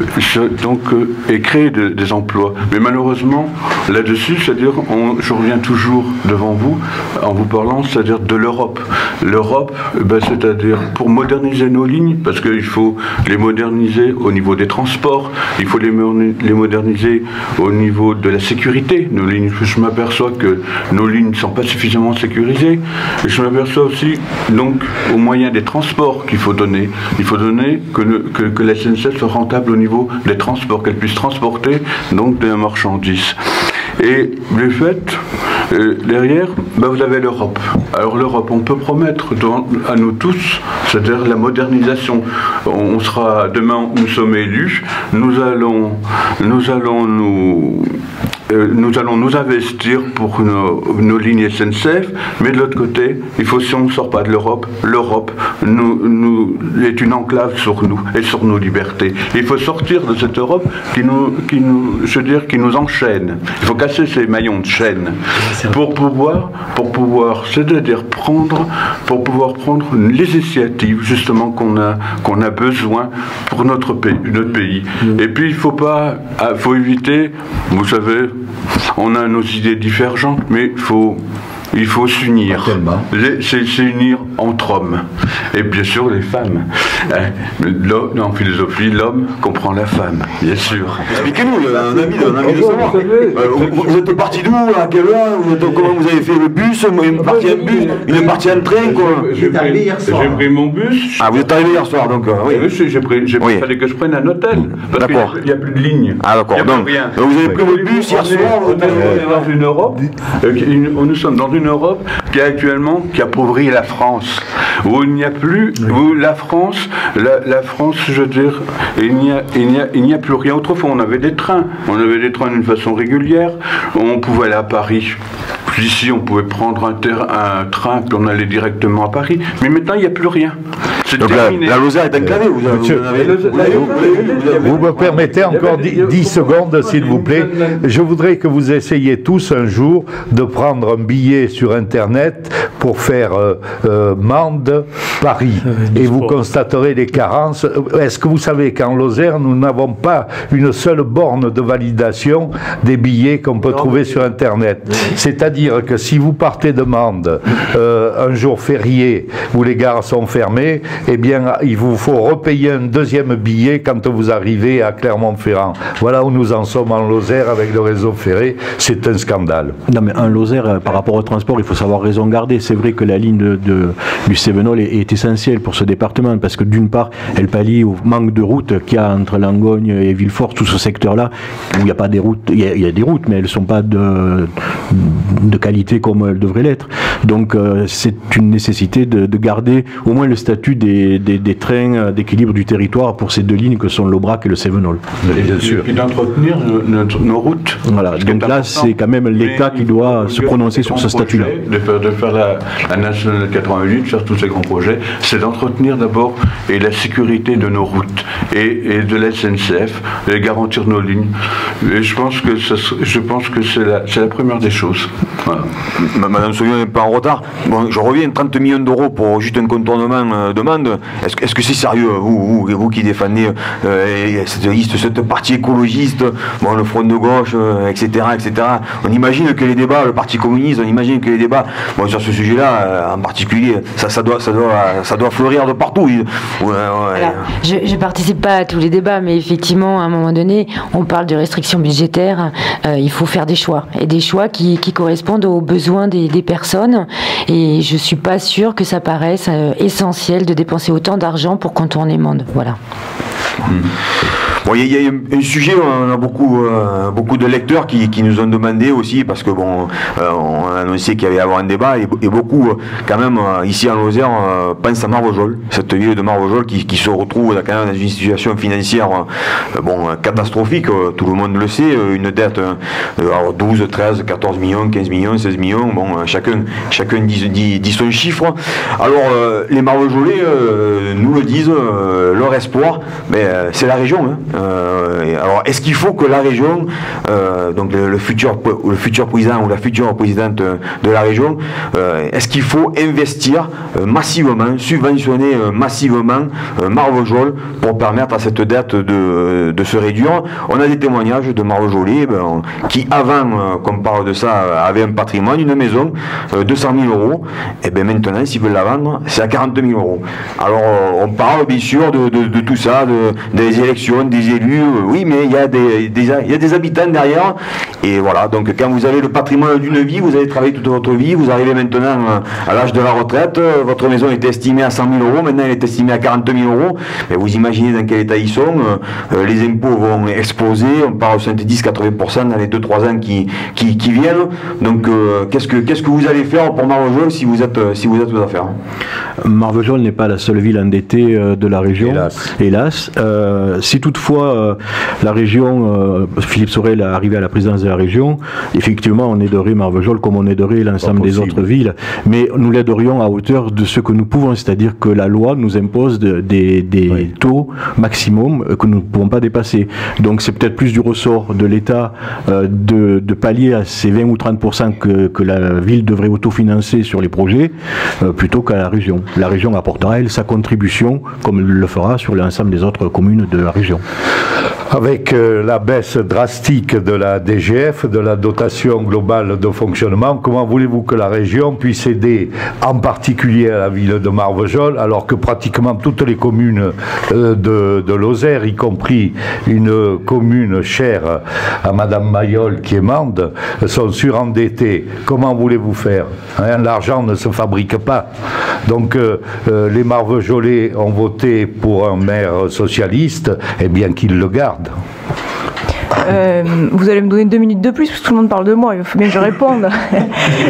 et créer des emplois. Mais malheureusement, là-dessus, c'est-à-dire, je reviens toujours devant vous, en vous parlant, c'est-à-dire de l'Europe. L'Europe, c'est-à-dire pour moderniser nos lignes, parce qu'il faut les moderniser au niveau des transports, il faut les moderniser au niveau de la sécurité. Nos lignes, je m'aperçois que nos lignes ne sont pas suffisamment sécurisées. Et je m'aperçois aussi, donc, au moyen des transports qu'il faut donner. Il faut donner que la SNCF soit rentable au niveau des transports, qu'elle puisse transporter donc des marchandises. Et le fait, derrière, vous avez l'Europe. Alors l'Europe, on peut promettre à nous tous, c'est-à-dire la modernisation. On sera, demain, nous sommes élus, nous allons nous investir pour nos lignes SNCF, mais de l'autre côté, si on ne sort pas de l'Europe, l'Europe est une enclave sur nous et sur nos libertés. Et il faut sortir de cette Europe qui nous enchaîne. Il faut casser ces maillons de chaîne pour pouvoir, c'est-à-dire pour pouvoir prendre les initiatives justement qu'on a besoin pour notre pays. Et puis il faut éviter, vous savez, on a nos idées divergentes, mais il faut s'unir. S'unir entre hommes. Et bien sûr, les femmes. En philosophie, l'homme comprend la femme, bien sûr. Expliquez-nous, un ami de savoir. Vous êtes parti d'où? À quelle heure? Comment vous avez fait le bus? Une partie en bus? Une partie en train? J'ai pris mon bus. Ah, vous êtes arrivé hier soir, donc oui. Il fallait que je prenne un hôtel. Parce qu'il n'y a plus de ligne. Ah, d'accord. Donc, vous avez pris votre bus hier soir? On est dans une Europe. Nous sommes dans une Europe qui appauvrit la France, où il n'y a plus, où la France, je veux dire, il n'y a plus rien. Autrefois, on avait des trains d'une façon régulière, on pouvait aller à Paris. Ici, on pouvait prendre un train, puis on allait directement à Paris. Mais maintenant, il n'y a plus rien. Donc la Lozère est enclavée. Vous me permettez encore 10 secondes, s'il vous plaît. Je voudrais que vous essayiez tous un jour de prendre un billet sur Internet pour faire Mende-Paris. Et vous constaterez les carences. Est-ce que vous savez qu'en Lozère, nous n'avons pas une seule borne de validation des billets qu'on peut trouver sur Internet? C'est-à-dire que si vous partez de Mende un jour férié où les gares sont fermées, eh bien, il vous faut repayer un deuxième billet quand vous arrivez à Clermont-Ferrand. Voilà où nous en sommes en Lozère avec le réseau ferré. C'est un scandale. Non, mais en Lozère, par rapport au transport, il faut savoir raison garder. C'est vrai que la ligne du Cévenol est essentielle pour ce département parce que d'une part, elle pallie au manque de routes qu'il y a entre Langogne et Villefort, tout ce secteur-là, où il n'y a pas des routes, il y a des routes, mais elles ne sont pas de qualité comme elles devraient l'être. Donc c'est une nécessité de garder au moins le statut des trains d'équilibre du territoire pour ces deux lignes que sont l'Aubrac et le Cévenol. Bien sûr. Et d'entretenir nos routes. Voilà. Donc là, c'est quand même l'État qui doit se prononcer sur ce statut-là. De faire la nationale 88, faire tous ces grands projets, c'est d'entretenir d'abord la sécurité de nos routes et de la SNCF, et garantir nos lignes. Et je pense que c'est la première des choses. Voilà. Madame Solion n'est pas en retard. Bon, je reviens, 30 millions d'euros pour juste un contournement demande. Est-ce que c'est sérieux, vous qui défendez cette liste, cette partie écologiste, bon, le front de gauche, etc., etc. On imagine que les débats, le Parti communiste, on imagine que les débats, bon, sur ce sujet-là en particulier, ça doit fleurir de partout. Alors, je participe pas à tous les débats, mais effectivement, à un moment donné, on parle de restrictions budgétaires. Il faut faire des choix, et des choix qui correspondent aux besoins des personnes. Et je suis pas sûre que ça paraisse essentiel de dépenser autant d'argent pour contourner le monde. Voilà. Bon, il y a un sujet, on a beaucoup de lecteurs qui nous ont demandé aussi, parce que bon, on a annoncé qu'il allait y avoir un débat, et beaucoup, quand même, ici en Lozère, pensent à Marvejols, cette ville de Marvejols qui se retrouve quand même dans une situation financière catastrophique, tout le monde le sait, une dette 12, 13, 14 millions, 15 millions, 16 millions, bon, chacun dit son chiffre. Alors, les Marvejolais nous le disent, leur espoir, mais c'est la région, hein. Alors, est-ce qu'il faut que la région, donc le futur président ou la future présidente de la région, est-ce qu'il faut investir massivement, subventionner massivement Marvejols pour permettre à cette dette de se réduire? On a des témoignages de Marvejolais qui, avant qu'on parle de ça, avaient un patrimoine, une maison, 200 000 euros, et bien maintenant, s'ils veulent la vendre, c'est à 40 000 euros. Alors, on parle bien sûr de tout ça, des élections, des élus, oui, mais il y a des habitants derrière, et voilà, donc quand vous avez le patrimoine d'une vie, vous avez travaillé toute votre vie, vous arrivez maintenant à l'âge de la retraite, votre maison est estimée à 100 000 euros, maintenant elle est estimée à 40 000 euros, mais vous imaginez dans quel état ils sont, les impôts vont exploser, on parle de 70-80% dans les 2-3 ans qui viennent, donc qu'est-ce que vous allez faire pour Marvejols si vous êtes aux affaires? Marvejols n'est pas la seule ville endettée de la région, hélas. Si toutefois la région, Philippe Sorel est arrivé à la présidence de la région, effectivement on aiderait Marvejols comme on aiderait l'ensemble des autres villes, mais nous l'aiderions à hauteur de ce que nous pouvons, c'est-à-dire que la loi nous impose des taux maximum que nous ne pouvons pas dépasser. Donc c'est peut-être plus du ressort de l'État de pallier à ces 20 ou 30% que la ville devrait autofinancer sur les projets, plutôt qu'à la région. La région apportera, elle, sa contribution, comme elle le fera sur l'ensemble des autres communes de la région. Avec la baisse drastique de la DGF, de la dotation globale de fonctionnement, comment voulez-vous que la région puisse aider en particulier à la ville de Marvejols, alors que pratiquement toutes les communes de Lozère, y compris une commune chère à Madame Mayol qui est Mende, sont surendettées? Comment voulez-vous faire, hein? L'argent ne se fabrique pas. Donc les Marvejolais ont voté pour un maire socialiste, et bien qu'ils le gardent. Vous allez me donner 2 minutes de plus parce que tout le monde parle de moi, il faut bien que je réponde.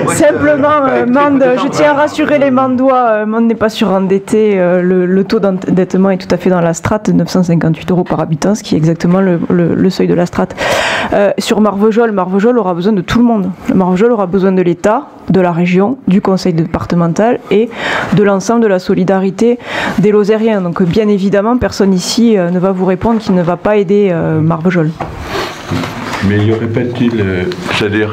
Simplement, Mende, je tiens à rassurer les Mandois, Mende n'est pas surendetté, le taux d'endettement est tout à fait dans la strate, 958 € par habitant, ce qui est exactement le seuil de la strate. Sur Marvejols aura besoin de tout le monde. Marvejols aura besoin de l'État, de la région, du conseil départemental et de l'ensemble de la solidarité des Lozériens. Donc bien évidemment, personne ici ne va vous répondre qu'il ne va pas aider Marvejols. Mais y aurait-il, c'est-à-dire,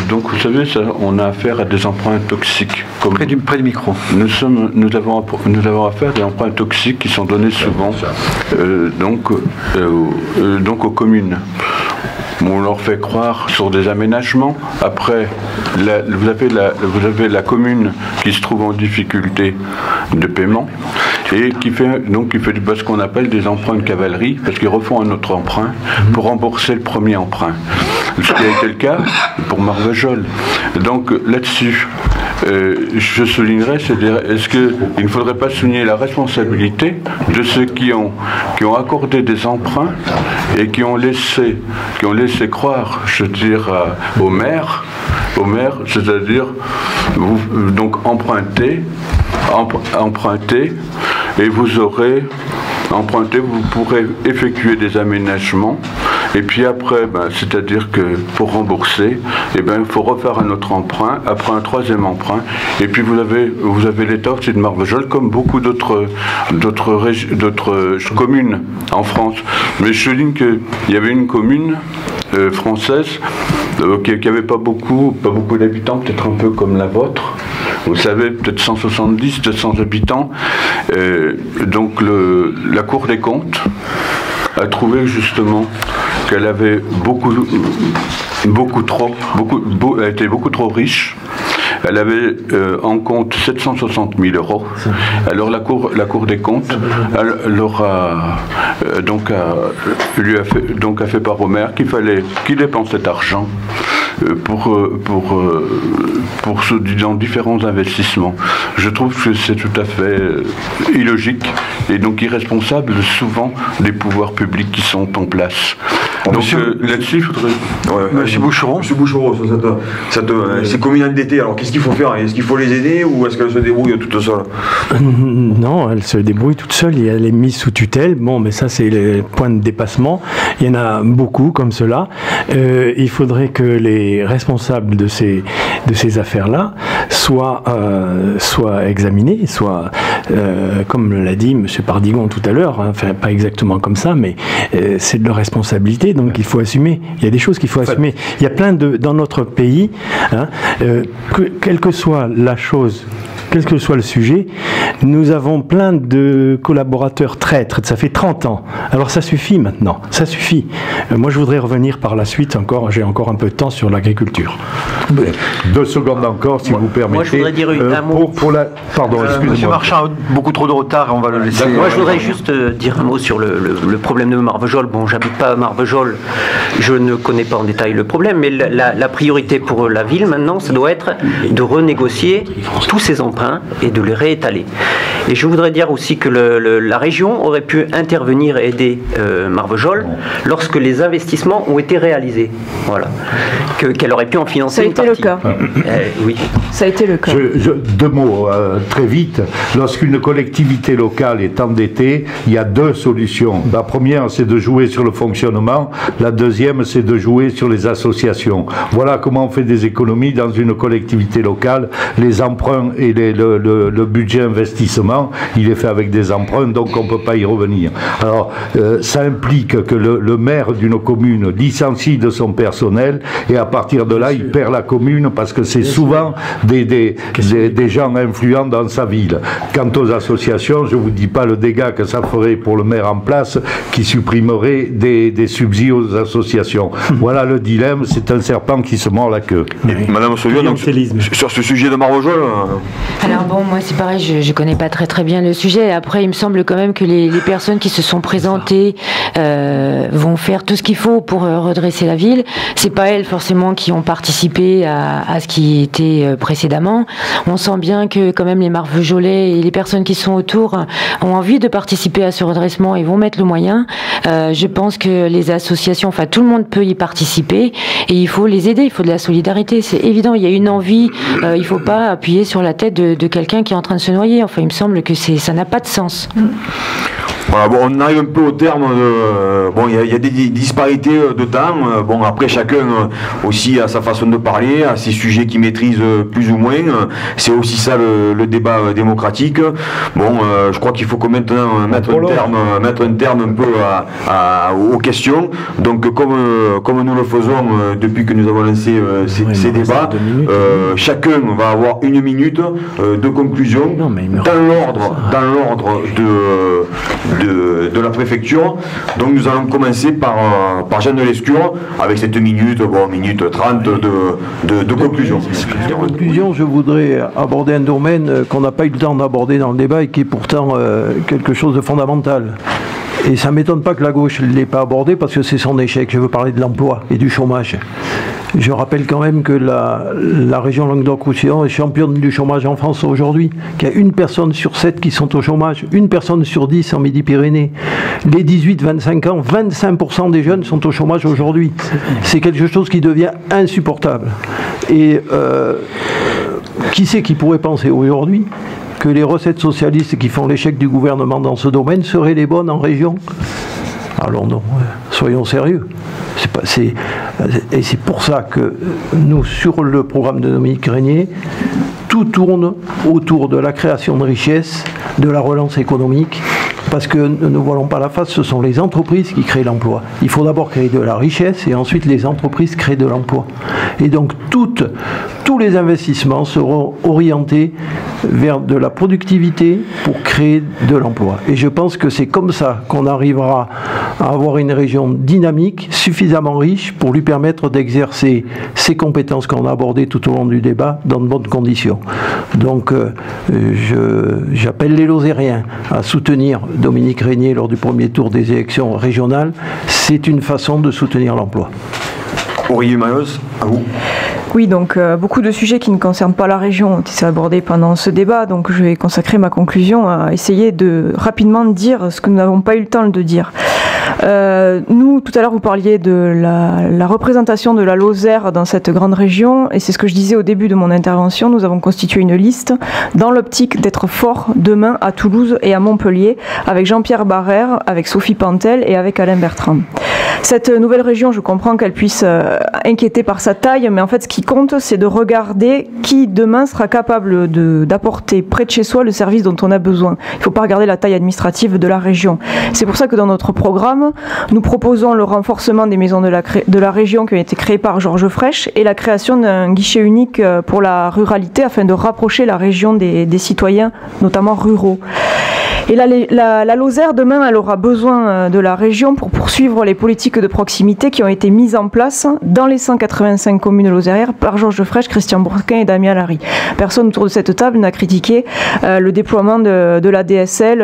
donc vous savez, ça, on a affaire à des emprunts toxiques. Comme près du micro. Nous avons affaire à des emprunts toxiques qui sont donnés souvent donc aux communes. On leur fait croire sur des aménagements. Après, vous avez la commune qui se trouve en difficulté de paiement et qui fait ce qu'on appelle des emprunts de cavalerie, parce qu'ils refont un autre emprunt pour rembourser le premier emprunt. Ce qui a été le cas pour Marvejols. Donc là-dessus, je soulignerais, c'est-à-dire, est-ce qu'il ne faudrait pas souligner la responsabilité de ceux qui ont accordé des emprunts et qui ont laissé croire, je veux dire, au maire, c'est-à-dire, donc empruntez, et vous aurez emprunté, vous pourrez effectuer des aménagements. Et puis après, c'est-à-dire que pour rembourser, il faut refaire un autre emprunt, après un troisième emprunt. Et puis vous avez l'État aussi de Marvejols, comme beaucoup d'autres communes en France. Mais je souligne qu'il y avait une commune française qui n'avait pas beaucoup d'habitants, peut-être un peu comme la vôtre. Vous savez, peut-être 170, 200 habitants. Donc la Cour des comptes a trouvé justement qu'elle avait elle était beaucoup trop riche. Elle avait en compte 760 000 €. Alors la Cour des comptes a fait part au maire qu'il fallait qu'il dépense cet argent dans différents investissements. Je trouve que c'est tout à fait illogique et donc irresponsable souvent des pouvoirs publics qui sont en place. Donc là-dessus, il faudrait... Monsieur Boucheron, ces communes endettées, alors qu'est-ce qu'il faut faire? Est-ce qu'il faut les aider ou est-ce qu'elles se débrouillent toutes seules? Non, elles se débrouillent toutes seules. Il y a les mises sous tutelle. Bon, mais ça, c'est les points de dépassement. Il y en a beaucoup comme cela. Il faudrait que les responsables de ces affaires-là soient examinés, soient, comme l'a dit M. Pardigon tout à l'heure, hein, enfin, pas exactement comme ça, mais c'est de leur responsabilité. Donc il faut assumer. Il y a des choses qu'il faut assumer. Il y a plein dans notre pays, hein, quelle que soit la chose, quel que soit le sujet, nous avons plein de collaborateurs traîtres. Ça fait 30 ans. Alors ça suffit maintenant. Ça suffit. Moi, je voudrais revenir par la suite encore. J'ai encore un peu de temps sur l'agriculture. 2 secondes encore, si vous permettez. Moi, je voudrais dire un mot. Pardon, excusez-moi. Monsieur Marchand a beaucoup trop de retard. On va le laisser. Moi, je voudrais juste dire un mot sur le problème de Marvejols. Bon, j'habite pas à Marvejols. Je ne connais pas en détail le problème, mais la priorité pour la ville maintenant, ça doit être de renégocier tous ces emprunts et de les réétaler. Et je voudrais dire aussi que la région aurait pu intervenir et aider Marvejols lorsque les investissements ont été réalisés. Voilà. Qu'elle aurait pu en financer une partie. Ça a été le cas. Oui. Ça a été le cas. 2 mots très vite. Lorsqu'une collectivité locale est endettée, il y a 2 solutions. La première, c'est de jouer sur le fonctionnement. La deuxième, c'est de jouer sur les associations. Voilà comment on fait des économies dans une collectivité locale. Les emprunts et le budget investissement, il est fait avec des emprunts, donc on ne peut pas y revenir. Alors, ça implique que le maire d'une commune licencie de son personnel et à partir de là, il perd la commune parce que c'est souvent des gens influents dans sa ville. Quant aux associations, je ne vous dis pas le dégât que ça ferait pour le maire en place qui supprimerait des subsides aux associations. Voilà le dilemme, c'est un serpent qui se mord la queue. Madame Sauvion, donc, sur ce sujet de Marvejols... Alors bon, moi c'est pareil, je connais pas très bien le sujet. Après, il me semble quand même que les personnes qui se sont présentées vont faire tout ce qu'il faut pour redresser la ville. C'est pas elles forcément qui ont participé à ce qui était précédemment. On sent bien que quand même les Marvejolais et les personnes qui sont autour ont envie de participer à ce redressement et vont mettre le moyen. Je pense que les associations, enfin tout le monde peut y participer et il faut les aider, il faut de la solidarité. C'est évident, il y a une envie, il faut pas appuyer sur la tête de quelqu'un qui est en train de se noyer. Enfin, il me semble que ça n'a pas de sens. Voilà, bon, on arrive un peu au terme de... Bon, il y a des disparités de temps. Bon, après, chacun aussi a sa façon de parler, a ses sujets qu'il maîtrise plus ou moins. C'est aussi ça le débat démocratique. Bon, je crois qu'il faut maintenant mettre un terme un peu aux questions. Donc, comme nous le faisons depuis que nous avons lancé ces débats, chacun va avoir 1 minute de conclusion dans l'ordre de la préfecture. Donc nous allons commencer par Jeanne de Lescure avec cette minute 30 de conclusion. En conclusion, je voudrais aborder un domaine qu'on n'a pas eu le temps d'aborder dans le débat et qui est pourtant quelque chose de fondamental. Et ça ne m'étonne pas que la gauche ne l'ait pas abordé parce que c'est son échec. Je veux parler de l'emploi et du chômage. Je rappelle quand même que la région Languedoc-Roussillon est championne du chômage en France aujourd'hui, qu'il y a 1 personne sur 7 qui sont au chômage, 1 personne sur 10 en Midi-Pyrénées. Les 18-25 ans, 25% des jeunes sont au chômage aujourd'hui. C'est quelque chose qui devient insupportable. Et qui c'est qui pourrait penser aujourd'hui que les recettes socialistes qui font l'échec du gouvernement dans ce domaine seraient les bonnes en région? Alors non, soyons sérieux. Et c'est pour ça que nous, sur le programme de Dominique Régnier, tout tourne autour de la création de richesses, de la relance économique Parce que ne nous voilons pas la face, ce sont les entreprises qui créent l'emploi. Il faut d'abord créer de la richesse et ensuite les entreprises créent de l'emploi. Et donc tous les investissements seront orientés vers de la productivité pour créer de l'emploi. Et je pense que c'est comme ça qu'on arrivera à avoir une région dynamique, suffisamment riche pour lui permettre d'exercer ces compétences qu'on a abordées tout au long du débat dans de bonnes conditions. Donc j'appelle les Lozériens à soutenir Dominique Régnier lors du premier tour des élections régionales. C'est une façon de soutenir l'emploi. Aurélie Mayos, à vous. Oui, donc beaucoup de sujets qui ne concernent pas la région ont été abordés pendant ce débat, donc je vais consacrer ma conclusion à essayer de rapidement dire ce que nous n'avons pas eu le temps de dire. Nous, tout à l'heure, vous parliez de la représentation de la Lozère dans cette grande région, et c'est ce que je disais au début de mon intervention. Nous avons constitué une liste dans l'optique d'être fort demain à Toulouse et à Montpellier, avec Jean-Pierre Barrère, avec Sophie Pantel et avec Alain Bertrand. Cette nouvelle région, je comprends qu'elle puisse inquiéter par sa taille, mais en fait, ce qui compte, c'est de regarder qui demain sera capable d'apporter près de chez soi le service dont on a besoin. Il ne faut pas regarder la taille administrative de la région. C'est pour ça que dans notre programme, nous proposons le renforcement des maisons de la région qui ont été créées par Georges Frêche et la création d'un guichet unique pour la ruralité afin de rapprocher la région des citoyens, notamment ruraux. Et la Lozère, demain, elle aura besoin de la région pour poursuivre les politiques de proximité qui ont été mises en place dans les 185 communes lozérières par Georges Frêche, Christian Bourquin et Damien Larry. Personne autour de cette table n'a critiqué le déploiement de la DSL,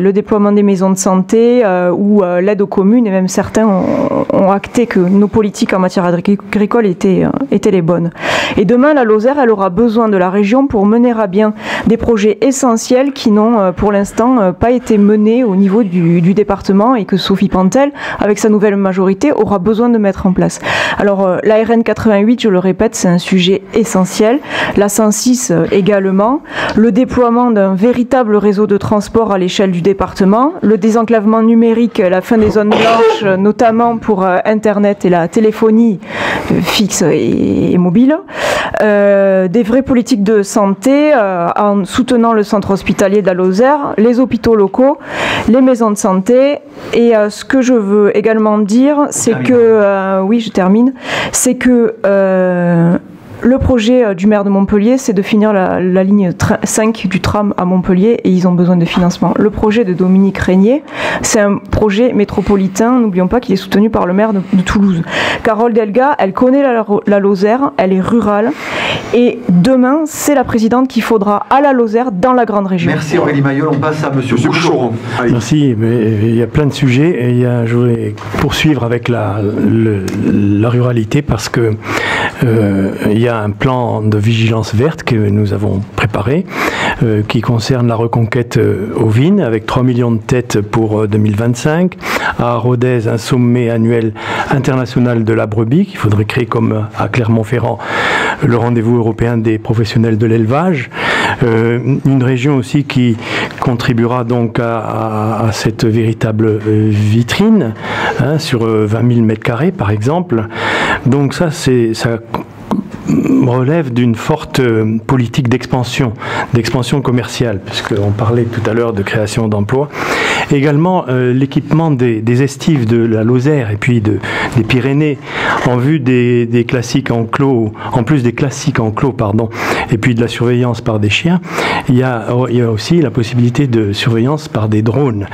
le déploiement des maisons de santé ou l'aide aux communes, et même certains ont acté que nos politiques en matière agricole étaient les bonnes. Et demain, la Lozère, elle aura besoin de la région pour mener à bien des projets essentiels qui n'ont pour l'instant pas été menés au niveau du département et que Sophie Pantel, avec sa nouvelle majorité, aura besoin de mettre en place. Alors, la RN 88, je le répète, c'est un sujet essentiel. La 106 également. Le déploiement d'un véritable réseau de transport à l'échelle du département. Le désenclavement numérique, la fin des zones blanches, notamment pour Internet et la téléphonie fixe et mobile. Des vraies politiques de santé en soutenant le centre hospitalier de la Lozère, les hôpitaux locaux, les maisons de santé. Et ce que je veux également dire, c'est que, oui, je termine, c'est que le projet du maire de Montpellier, c'est de finir la ligne 5 du tram à Montpellier et ils ont besoin de financement. Le projet de Dominique Régnier, c'est un projet métropolitain. N'oublions pas qu'il est soutenu par le maire de Toulouse. Carole Delga, elle connaît la Lozère, elle est rurale et demain, c'est la présidente qu'il faudra à la Lozère dans la grande région. Merci Aurélie Mayol, on passe à Monsieur Boucheron. Merci, mais il y a plein de sujets et je voudrais poursuivre avec la ruralité parce que il y a un plan de vigilance verte que nous avons préparé qui concerne la reconquête aux vignes avec 3 millions de têtes pour 2025. À Rodez, un sommet annuel international de la brebis qu'il faudrait créer comme à Clermont-Ferrand le rendez-vous européen des professionnels de l'élevage. Une région aussi qui contribuera donc à cette véritable vitrine sur 20 000 mètres carrés par exemple. Donc ça relève d'une forte politique d'expansion commerciale, puisqu'on parlait tout à l'heure de création d'emplois. Également, l'équipement des estives de la Lozère et puis des Pyrénées, en vue des classiques enclos, en plus des classiques enclos, et puis de la surveillance par des chiens, il y a aussi la possibilité de surveillance par des drones,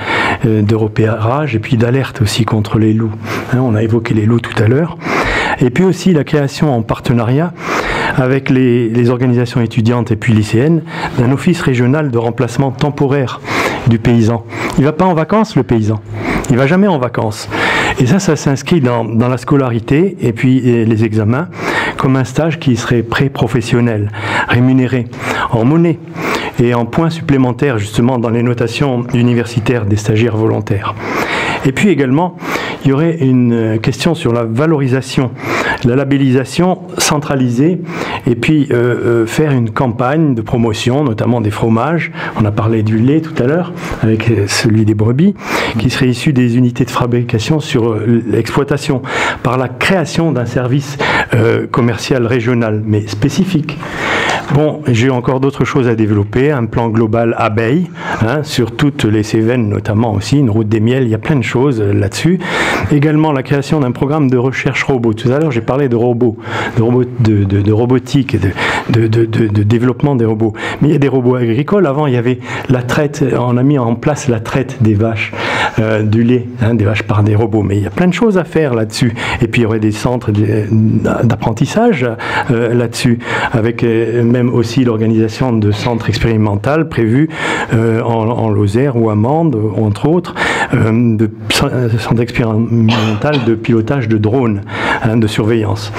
de repérage et puis d'alerte aussi contre les loups. On a évoqué les loups tout à l'heure. Et puis aussi la création en partenariat avec les organisations étudiantes et puis lycéennes d'un office régional de remplacement temporaire du paysan. Il ne va pas en vacances, le paysan. Il ne va jamais en vacances. Et ça s'inscrit dans la scolarité et puis les examens comme un stage qui serait pré-professionnel, rémunéré en monnaie et en points supplémentaires justement dans les notations universitaires des stagiaires volontaires. Et puis également, il y aurait une question sur la valorisation, la labellisation centralisée, et puis faire une campagne de promotion, notamment des fromages. On a parlé du lait tout à l'heure, avec celui des brebis, qui serait issu des unités de fabrication sur l'exploitation, par la création d'un service commercial régional, mais spécifique. Bon, j'ai encore d'autres choses à développer, un plan global abeilles, sur toutes les Cévennes notamment aussi, une route des miels, il y a plein de choses là-dessus. Également la création d'un programme de recherche robot. Tout à l'heure j'ai parlé de robots, de robotique, de développement des robots. Mais il y a des robots agricoles. Avant il y avait la traite, on a mis en place la traite des vaches, du lait, des vaches par des robots. Mais il y a plein de choses à faire là-dessus. Et puis il y aurait des centres d'apprentissage là-dessus, avec même aussi l'organisation de centres expérimentaux prévus en Lozère ou à Mende, entre autres, de centres expérimentaux de pilotage de drones, de surveillance,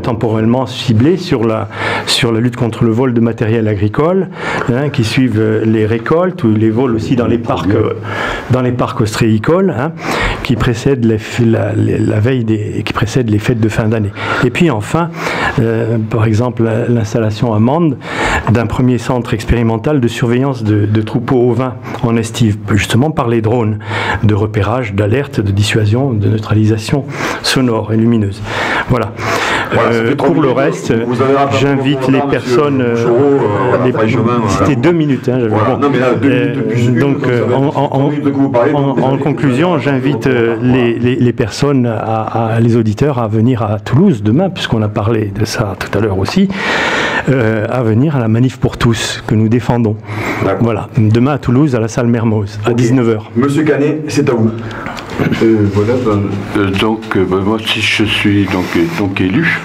temporellement ciblés sur la lutte contre le vol de matériel agricole, qui suivent les récoltes ou les vols aussi dans les parcs ostréicoles, qui précèdent la veille qui précèdent les fêtes de fin d'année. Et puis enfin, par exemple, l'installation à Mende d'un premier centre expérimental de surveillance de troupeaux ovins en estive, justement par les drones, de repérage, d'alerte, de dissuasion, de neutralisation sonore et lumineuse. Voilà. Pour le reste, j'invite les personnes. C'était 2 minutes. Donc, en conclusion, j'invite les personnes, les auditeurs, à venir à Toulouse demain, puisqu'on a parlé de ça tout à l'heure aussi, à venir à la manif pour tous que nous défendons. Voilà, demain à Toulouse, à la salle Mermoz, à 19h. Monsieur Canet, c'est à vous. Voilà, moi si je suis donc élu,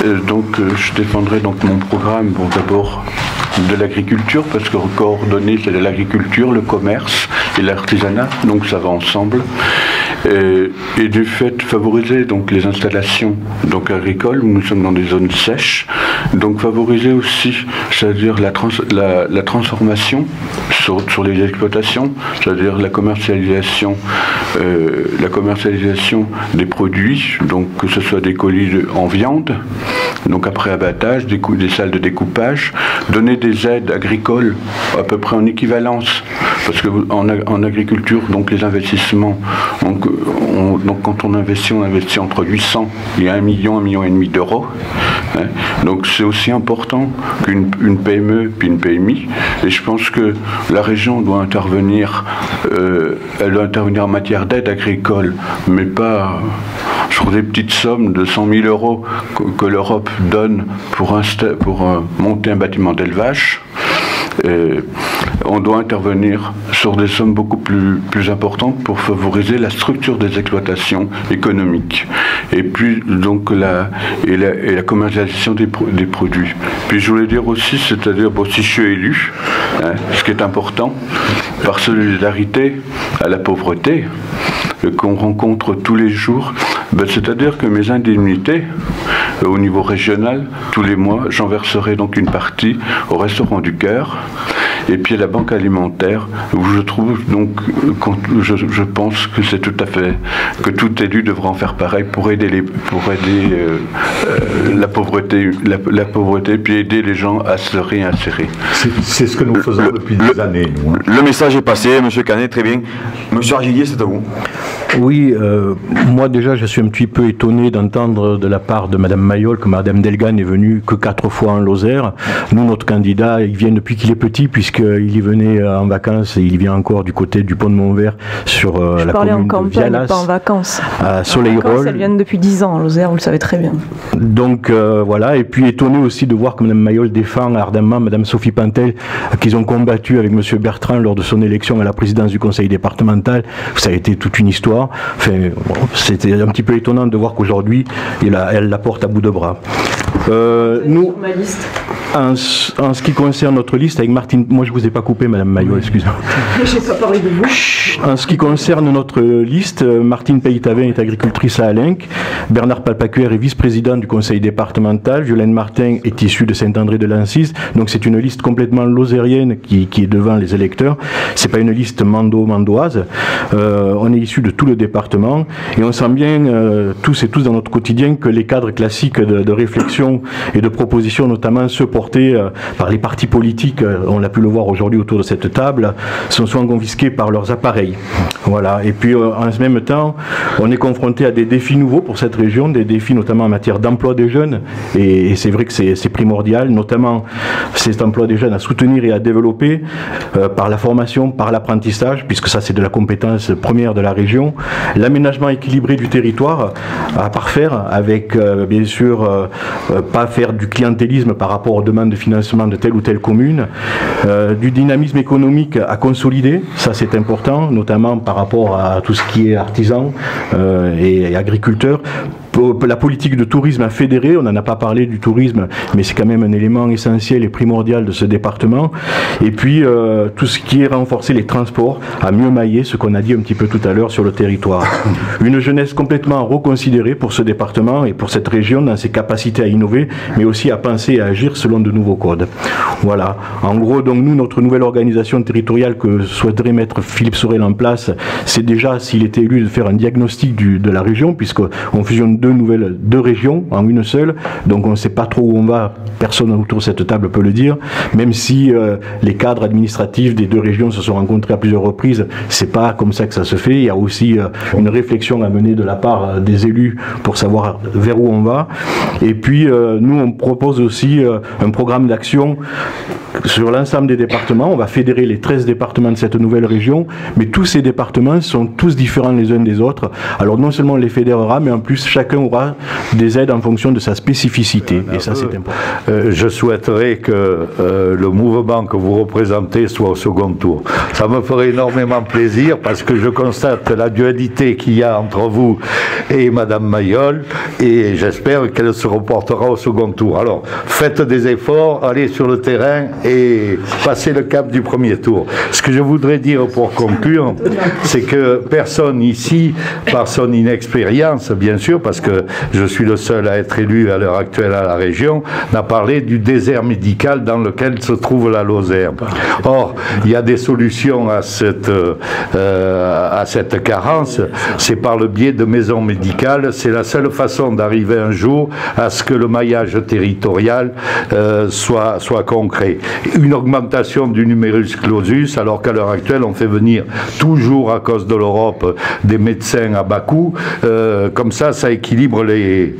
je défendrai donc mon programme, d'abord de l'agriculture, parce que coordonner c'est de l'agriculture, le commerce et l'artisanat, donc ça va ensemble. Et du fait favoriser donc les installations agricoles, où nous sommes dans des zones sèches, donc favoriser aussi, c'est-à-dire la transformation sur les exploitations, c'est-à-dire la commercialisation des produits, donc que ce soit des colis en viande, donc après abattage, des salles de découpage, donner des aides agricoles à peu près en équivalence, parce que en agriculture, donc les investissements, donc quand on investit entre 800 et 1 million, 1,5 million d'euros. Donc c'est aussi important qu'une PME puis une PMI. Et je pense que la région doit intervenir, elle doit intervenir en matière d'aide agricole, mais pas sur des petites sommes de 100 000 euros que l'Europe donne pour monter un bâtiment d'élevage. On doit intervenir sur des sommes beaucoup plus importantes pour favoriser la structure des exploitations économiques et puis donc la commercialisation des produits. Puis je voulais dire aussi, c'est-à-dire si je suis élu, ce qui est important, par solidarité à la pauvreté qu'on rencontre tous les jours, c'est-à-dire que mes indemnités au niveau régional, tous les mois, j'en verserai donc une partie au Restaurant du Cœur et puis à la Banque alimentaire, où je trouve donc, je pense que c'est tout à fait, que tout élu devra en faire pareil pour aider la pauvreté, puis aider les gens à se réinsérer. C'est ce que nous faisons depuis des années. Nous, Le message est passé, Monsieur Canet, très bien. Monsieur Argillier, c'est à vous. Oui, moi déjà je suis un petit peu étonné d'entendre de la part de Madame Mayol que Madame Delga n'est venue que 4 fois en Lozère. Nous, notre candidat, il vient depuis qu'il est petit, puisqu'il y venait en vacances, et il vient encore du côté du pont de Montvert sur la commune de Vialas. Pas en vacances. À Soleil-Rolle. Elles viennent depuis 10 ans en Lozère, vous le savez très bien. Donc voilà, et puis étonné aussi de voir que Madame Mayol défend ardemment Madame Sophie Pantel, qu'ils ont combattu avec Monsieur Bertrand lors de son élection à la présidence du conseil départemental. Ça a été toute une histoire. Enfin, bon, c'était un petit peu étonnant de voir qu'aujourd'hui, elle la porte à bout de bras. Nous, en ce qui concerne notre liste avec Martine, moi je vous ai pas coupé, Madame Maillot, excusez-moi. J'ai pas parlé de vous. En ce qui concerne notre liste, Martine Paytavin est agricultrice à Alenc, Bernard Palpacuère est vice-président du conseil départemental, Violaine Martin est issue de Saint-André-de-Lancise, donc c'est une liste complètement lozérienne qui est devant les électeurs. C'est pas une liste mandoise. On est issu de tout le département et on sent bien tous et tous dans notre quotidien que les cadres classiques de réflexion motions et de propositions, notamment ceux portés par les partis politiques, on l'a pu le voir aujourd'hui autour de cette table, sont souvent confisqués par leurs appareils. Voilà. Et puis en ce même temps, on est confronté à des défis nouveaux pour cette région, des défis notamment en matière d'emploi des jeunes, et c'est vrai que c'est primordial, notamment cet emploi des jeunes à soutenir et à développer par la formation, par l'apprentissage, puisque ça c'est de la compétence première de la région, l'aménagement équilibré du territoire à parfaire avec bien sûr pas faire du clientélisme par rapport aux demandes de financement de telle ou telle commune, du dynamisme économique à consolider, ça c'est important, notamment par rapport à tout ce qui est artisan et agriculteurs. La politique de tourisme à fédérer, on n'en a pas parlé du tourisme, mais c'est quand même un élément essentiel et primordial de ce département. Et puis tout ce qui est renforcer les transports, à mieux mailler ce qu'on a dit un petit peu tout à l'heure sur le territoire. Une jeunesse complètement reconsidérée pour ce département et pour cette région dans ses capacités à innover, mais aussi à penser et à agir selon de nouveaux codes. Voilà. En gros, donc nous, notre nouvelle organisation territoriale que souhaiterait mettre Philippe Sorel en place, c'est déjà, s'il était élu, de faire un diagnostic de la région, puisqu'on fusionne deux régions en une seule, donc on ne sait pas trop où on va, personne autour de cette table peut le dire, même si les cadres administratifs des deux régions se sont rencontrés à plusieurs reprises, c'est pas comme ça que ça se fait, il y a aussi une réflexion à mener de la part des élus pour savoir vers où on va, et puis nous on propose aussi un programme d'action sur l'ensemble des départements, on va fédérer les 13 départements de cette nouvelle région, mais tous ces départements sont tous différents les uns des autres, alors non seulement on les fédérera, mais en plus chacun aura des aides en fonction de sa spécificité, et ça c'est important. Je souhaiterais que le mouvement que vous représentez soit au second tour. Ça me ferait énormément plaisir parce que je constate la dualité qu'il y a entre vous et Madame Mayol, et j'espère qu'elle se reportera au second tour. Alors, faites des efforts, allez sur le terrain et passez le cap du premier tour. Ce que je voudrais dire pour conclure, c'est que personne ici, par son inexpérience, bien sûr, parce que je suis le seul à être élu à l'heure actuelle à la région, n'a parlé du désert médical dans lequel se trouve la Lozère. Or, il y a des solutions à cette carence, c'est par le biais de maisons médicales, c'est la seule façon d'arriver un jour à ce que le maillage territorial soit concret. Une augmentation du numerus clausus, alors qu'à l'heure actuelle on fait venir toujours à cause de l'Europe des médecins à bas coût, comme ça équilibre les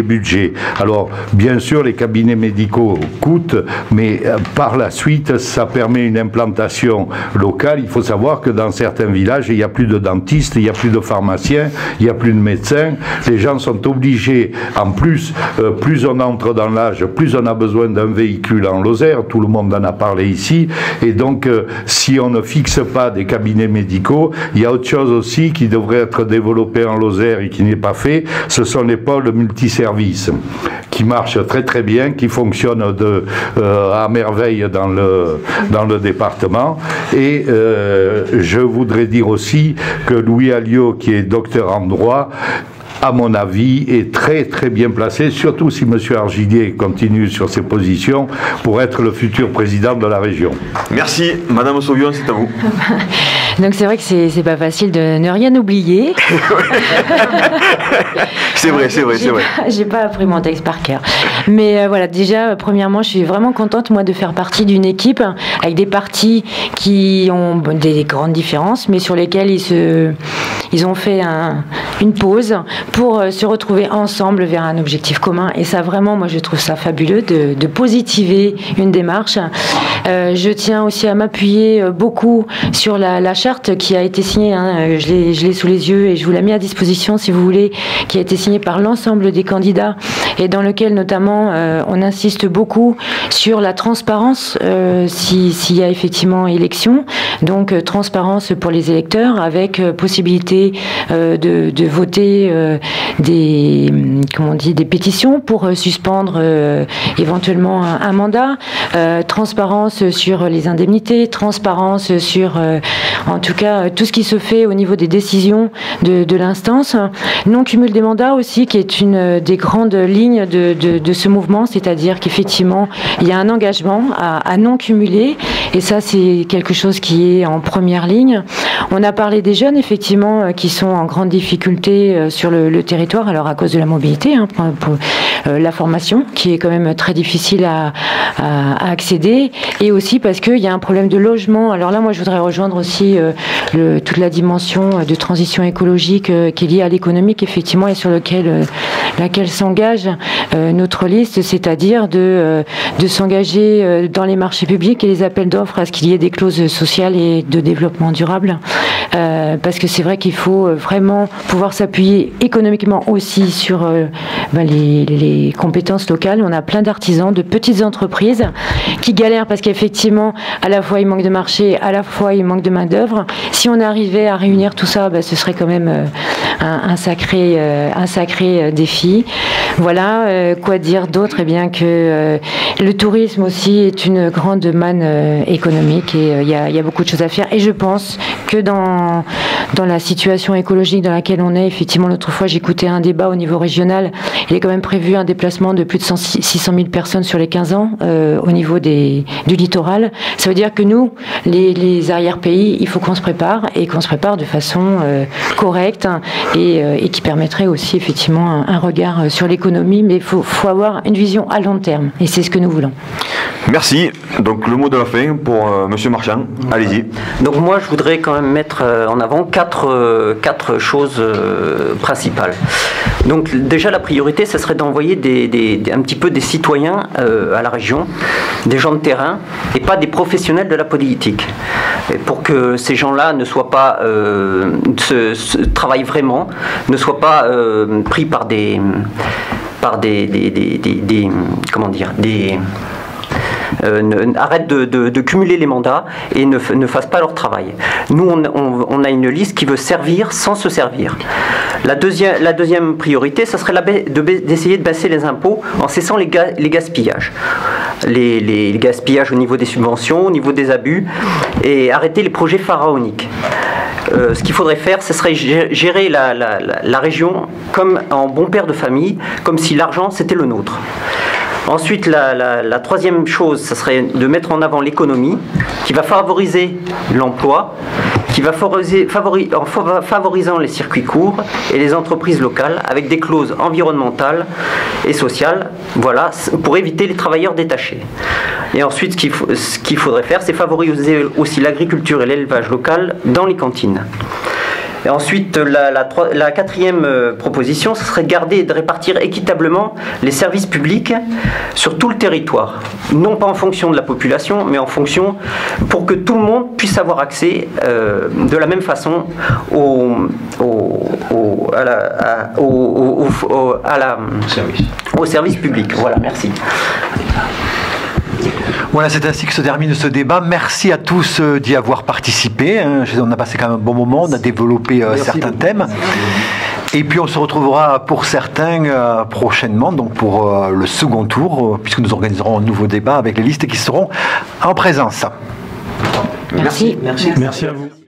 budgets. Alors bien sûr les cabinets médicaux coûtent, mais par la suite ça permet une implantation locale. Il faut savoir que dans certains villages il n'y a plus de dentistes, il n'y a plus de pharmaciens, il n'y a plus de médecins. Les gens sont obligés, en plus, plus on entre dans l'âge, plus on a besoin d'un véhicule en Lozère, tout le monde en a parlé ici, et donc si on ne fixe pas des cabinets médicaux, il y a autre chose aussi qui devrait être développé en Lozère et qui n'est pas fait, ce sont les pôles multiservices qui marchent très très bien, qui fonctionnent à merveille dans le département. Et je voudrais dire aussi que Louis Alliot, qui est docteur en droit, à mon avis, est très très bien placé, surtout si M. Argilier continue sur ses positions, pour être le futur président de la région. Merci. Madame Sauvion, c'est à vous. Donc c'est vrai que c'est pas facile de ne rien oublier. C'est vrai. J'ai pas appris mon texte par cœur. Mais voilà, déjà, premièrement, je suis vraiment contente, moi, de faire partie d'une équipe avec des partis qui ont des grandes différences, mais sur lesquels ils ont fait une pause pour se retrouver ensemble vers un objectif commun. Et ça, vraiment, moi, je trouve ça fabuleux de positiver une démarche. Je tiens aussi à m'appuyer beaucoup sur la charte qui a été signée, hein, je l'ai sous les yeux et je vous la mets à disposition si vous voulez, qui a été signée par l'ensemble des candidats et dans lequel notamment on insiste beaucoup sur la transparence s'il y a effectivement élection, donc transparence pour les électeurs avec possibilité de voter des pétitions pour suspendre éventuellement un mandat, transparence sur les indemnités, transparence sur en tout cas tout ce qui se fait au niveau des décisions de l'instance, non-cumul des mandats aussi qui est une des grandes lignes de ce mouvement, c'est-à-dire qu'effectivement il y a un engagement à non cumuler Et ça, c'est quelque chose qui est en première ligne. On a parlé des jeunes, effectivement, qui sont en grande difficulté sur le territoire, alors à cause de la mobilité, hein, pour la formation, qui est quand même très difficile à accéder, et aussi parce qu'il y a un problème de logement. Alors là, moi, je voudrais rejoindre aussi toute la dimension de transition écologique qui est liée à l'économique, effectivement, et sur laquelle s'engage notre liste, c'est-à-dire de s'engager dans les marchés publics et les appels d'offres à ce qu'il y ait des clauses sociales et de développement durable. Parce que c'est vrai qu'il faut vraiment pouvoir s'appuyer économiquement aussi sur les compétences locales. On a plein d'artisans, de petites entreprises qui galèrent parce qu'effectivement, à la fois il manque de marché, à la fois il manque de main-d'œuvre. Si on arrivait à réunir tout ça, ce serait quand même un sacré défi. Voilà, quoi dire d'autre? Eh bien que le tourisme aussi est une grande manne économique et il y a beaucoup de choses à faire. Et je pense que dans la situation écologique dans laquelle on est, effectivement, l'autre fois j'écoutais un débat au niveau régional, il est quand même prévu un déplacement de plus de 600 000 personnes sur les 15 ans au niveau du littoral. Ça veut dire que nous, les arrière-pays, il faut qu'on se prépare et qu'on se prépare de façon correcte et qui permettrait aussi effectivement un regard sur l'économie, mais il faut avoir une vision à long terme et c'est ce que nous voulons. Merci. Donc le mot de la fin pour Monsieur Marchand. Allez-y. Donc moi je voudrais quand même mettre en avant quatre choses principales. Donc déjà la priorité, ce serait d'envoyer un petit peu des citoyens à la région, des gens de terrain et pas des professionnels de la politique. Et pour que ces gens-là ne soient pas travaillent vraiment, ne soient pas pris par arrêtent de cumuler les mandats et ne fassent pas leur travail. Nous, on a une liste qui veut servir sans se servir. La deuxième priorité, ça serait d'essayer de baisser les impôts en cessant les gaspillages. Les gaspillages au niveau des subventions, au niveau des abus, et arrêter les projets pharaoniques. Ce qu'il faudrait faire, ce serait gérer la région comme en bon père de famille, comme si l'argent c'était le nôtre. Ensuite, la troisième chose, ce serait de mettre en avant l'économie, qui va favoriser l'emploi, qui va favorisant les circuits courts et les entreprises locales, avec des clauses environnementales et sociales, voilà, pour éviter les travailleurs détachés. Et ensuite, ce qu'il faudrait faire, c'est favoriser aussi l'agriculture et l'élevage local dans les cantines. Et ensuite, la quatrième proposition, ce serait de garder et de répartir équitablement les services publics sur tout le territoire. Non pas en fonction de la population, mais en fonction pour que tout le monde puisse avoir accès de la même façon au service public. Voilà, merci. Voilà, c'est ainsi que se termine ce débat. Merci à tous d'y avoir participé. On a passé quand même un bon moment, on a développé certains thèmes. Et puis on se retrouvera pour certains prochainement, donc pour le second tour, puisque nous organiserons un nouveau débat avec les listes qui seront en présence. Merci. Merci à vous.